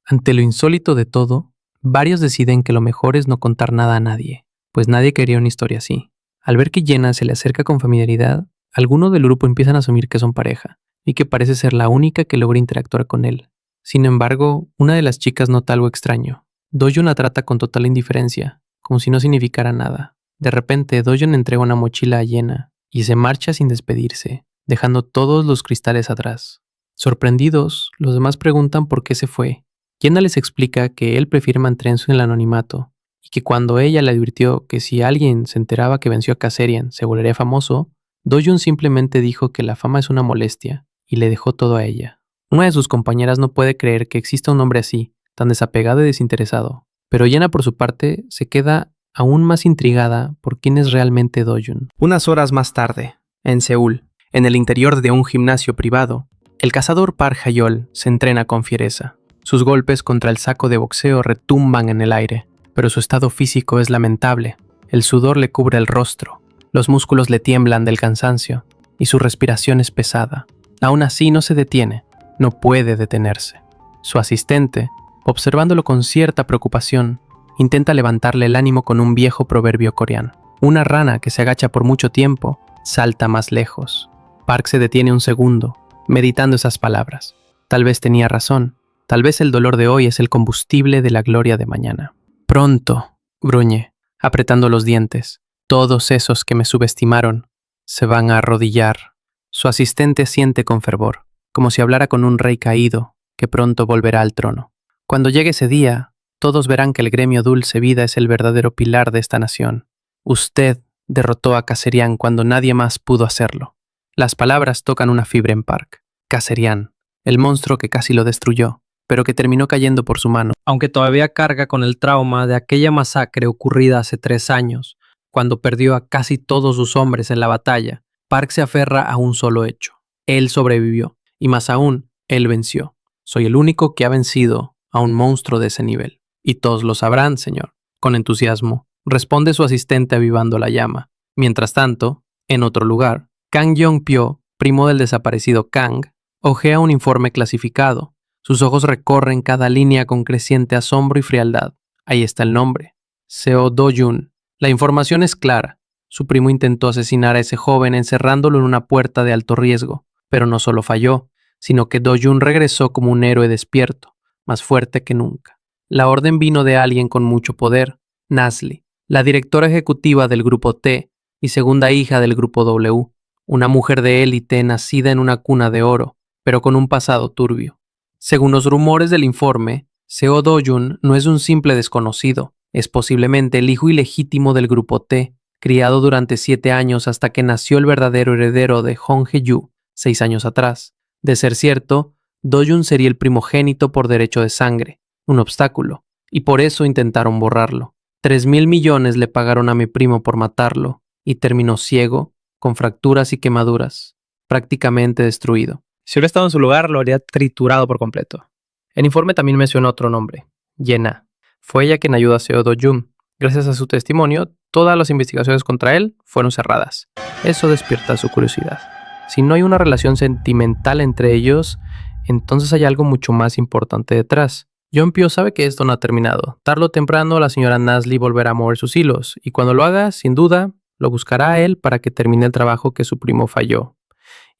Ante lo insólito de todo, varios deciden que lo mejor es no contar nada a nadie, pues nadie quería una historia así. Al ver que Yena se le acerca con familiaridad, algunos del grupo empiezan a asumir que son pareja, y que parece ser la única que logra interactuar con él. Sin embargo, una de las chicas nota algo extraño. Do-Jun la trata con total indiferencia, como si no significara nada. De repente, Do-Jun entrega una mochila a Yena, y se marcha sin despedirse, dejando todos los cristales atrás. Sorprendidos, los demás preguntan por qué se fue. Yenna les explica que él prefiere mantenerse en el anonimato y que cuando ella le advirtió que si alguien se enteraba que venció a Kasserian se volvería famoso, Do-jun simplemente dijo que la fama es una molestia y le dejó todo a ella. Una de sus compañeras no puede creer que exista un hombre así, tan desapegado y desinteresado, pero Yenna por su parte se queda aún más intrigada por quién es realmente Do-jun. Unas horas más tarde, en Seúl, en el interior de un gimnasio privado, el cazador Park Hae-ol se entrena con fiereza. Sus golpes contra el saco de boxeo retumban en el aire, pero su estado físico es lamentable. El sudor le cubre el rostro, los músculos le tiemblan del cansancio y su respiración es pesada. Aún así no se detiene, no puede detenerse. Su asistente, observándolo con cierta preocupación, intenta levantarle el ánimo con un viejo proverbio coreano. Una rana que se agacha por mucho tiempo salta más lejos. Park se detiene un segundo, meditando esas palabras. Tal vez tenía razón. Tal vez el dolor de hoy es el combustible de la gloria de mañana. Pronto, gruñe, apretando los dientes. Todos esos que me subestimaron se van a arrodillar. Su asistente asiente con fervor, como si hablara con un rey caído que pronto volverá al trono. Cuando llegue ese día, todos verán que el gremio Dulce Vida es el verdadero pilar de esta nación. Usted derrotó a Kasserian cuando nadie más pudo hacerlo. Las palabras tocan una fibra en Park. Kasserian, el monstruo que casi lo destruyó, pero que terminó cayendo por su mano. Aunque todavía carga con el trauma de aquella masacre ocurrida hace 3 años, cuando perdió a casi todos sus hombres en la batalla, Park se aferra a un solo hecho. Él sobrevivió, y más aún, él venció. Soy el único que ha vencido a un monstruo de ese nivel. Y todos lo sabrán, señor. Con entusiasmo, responde su asistente avivando la llama. Mientras tanto, en otro lugar, Kang Yong-pyo, primo del desaparecido Kang, ojea un informe clasificado. Sus ojos recorren cada línea con creciente asombro y frialdad. Ahí está el nombre. Seo Do-jun. La información es clara. Su primo intentó asesinar a ese joven encerrándolo en una puerta de alto riesgo, pero no solo falló, sino que Do-jun regresó como un héroe despierto, más fuerte que nunca. La orden vino de alguien con mucho poder, Nasli, la directora ejecutiva del Grupo T y segunda hija del Grupo W, una mujer de élite nacida en una cuna de oro, pero con un pasado turbio. Según los rumores del informe, Seo Do-jun no es un simple desconocido, es posiblemente el hijo ilegítimo del Grupo T, criado durante 7 años hasta que nació el verdadero heredero de Hong Hae-yu 6 años atrás. De ser cierto, Do-jun sería el primogénito por derecho de sangre, un obstáculo, y por eso intentaron borrarlo. 3.000 millones le pagaron a mi primo por matarlo, y terminó ciego, con fracturas y quemaduras, prácticamente destruido. Si hubiera estado en su lugar, lo habría triturado por completo. El informe también menciona otro nombre, Yenna. Fue ella quien ayudó a Seo Do-jun. Gracias a su testimonio, todas las investigaciones contra él fueron cerradas. Eso despierta su curiosidad. Si no hay una relación sentimental entre ellos, entonces hay algo mucho más importante detrás. Yong-pyo sabe que esto no ha terminado. Tarde o temprano la señora Nasli volverá a mover sus hilos, y cuando lo haga, sin duda, lo buscará a él para que termine el trabajo que su primo falló.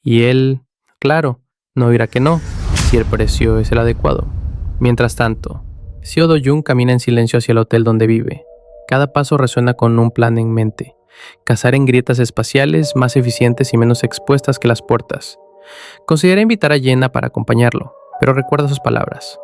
Y él, claro, no dirá que no, si el precio es el adecuado. Mientras tanto, Seo Do-jun camina en silencio hacia el hotel donde vive. Cada paso resuena con un plan en mente. Cazar en grietas espaciales más eficientes y menos expuestas que las puertas. Considera invitar a Yenna para acompañarlo, pero recuerda sus palabras.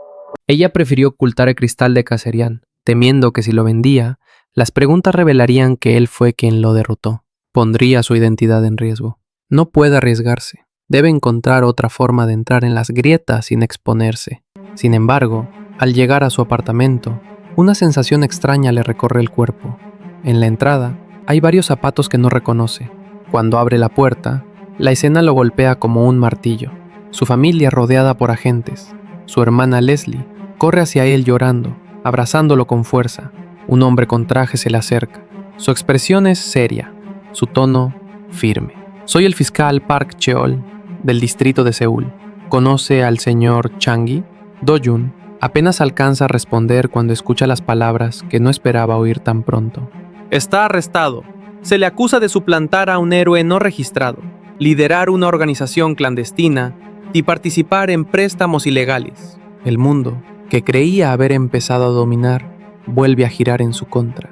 Ella prefirió ocultar el cristal de Kasserian, temiendo que si lo vendía, las preguntas revelarían que él fue quien lo derrotó. Pondría su identidad en riesgo. No puede arriesgarse. Debe encontrar otra forma de entrar en las grietas sin exponerse. Sin embargo, al llegar a su apartamento, una sensación extraña le recorre el cuerpo. En la entrada, hay varios zapatos que no reconoce. Cuando abre la puerta, la escena lo golpea como un martillo. Su familia rodeada por agentes. Su hermana Leslie corre hacia él llorando, abrazándolo con fuerza. Un hombre con traje se le acerca. Su expresión es seria, su tono firme. Soy el fiscal Park Cheol, del distrito de Seúl. ¿Conoce al señor Changi? Do-jun apenas alcanza a responder cuando escucha las palabras que no esperaba oír tan pronto. Está arrestado. Se le acusa de suplantar a un héroe no registrado, liderar una organización clandestina y participar en préstamos ilegales. El mundo, que creía haber empezado a dominar, vuelve a girar en su contra.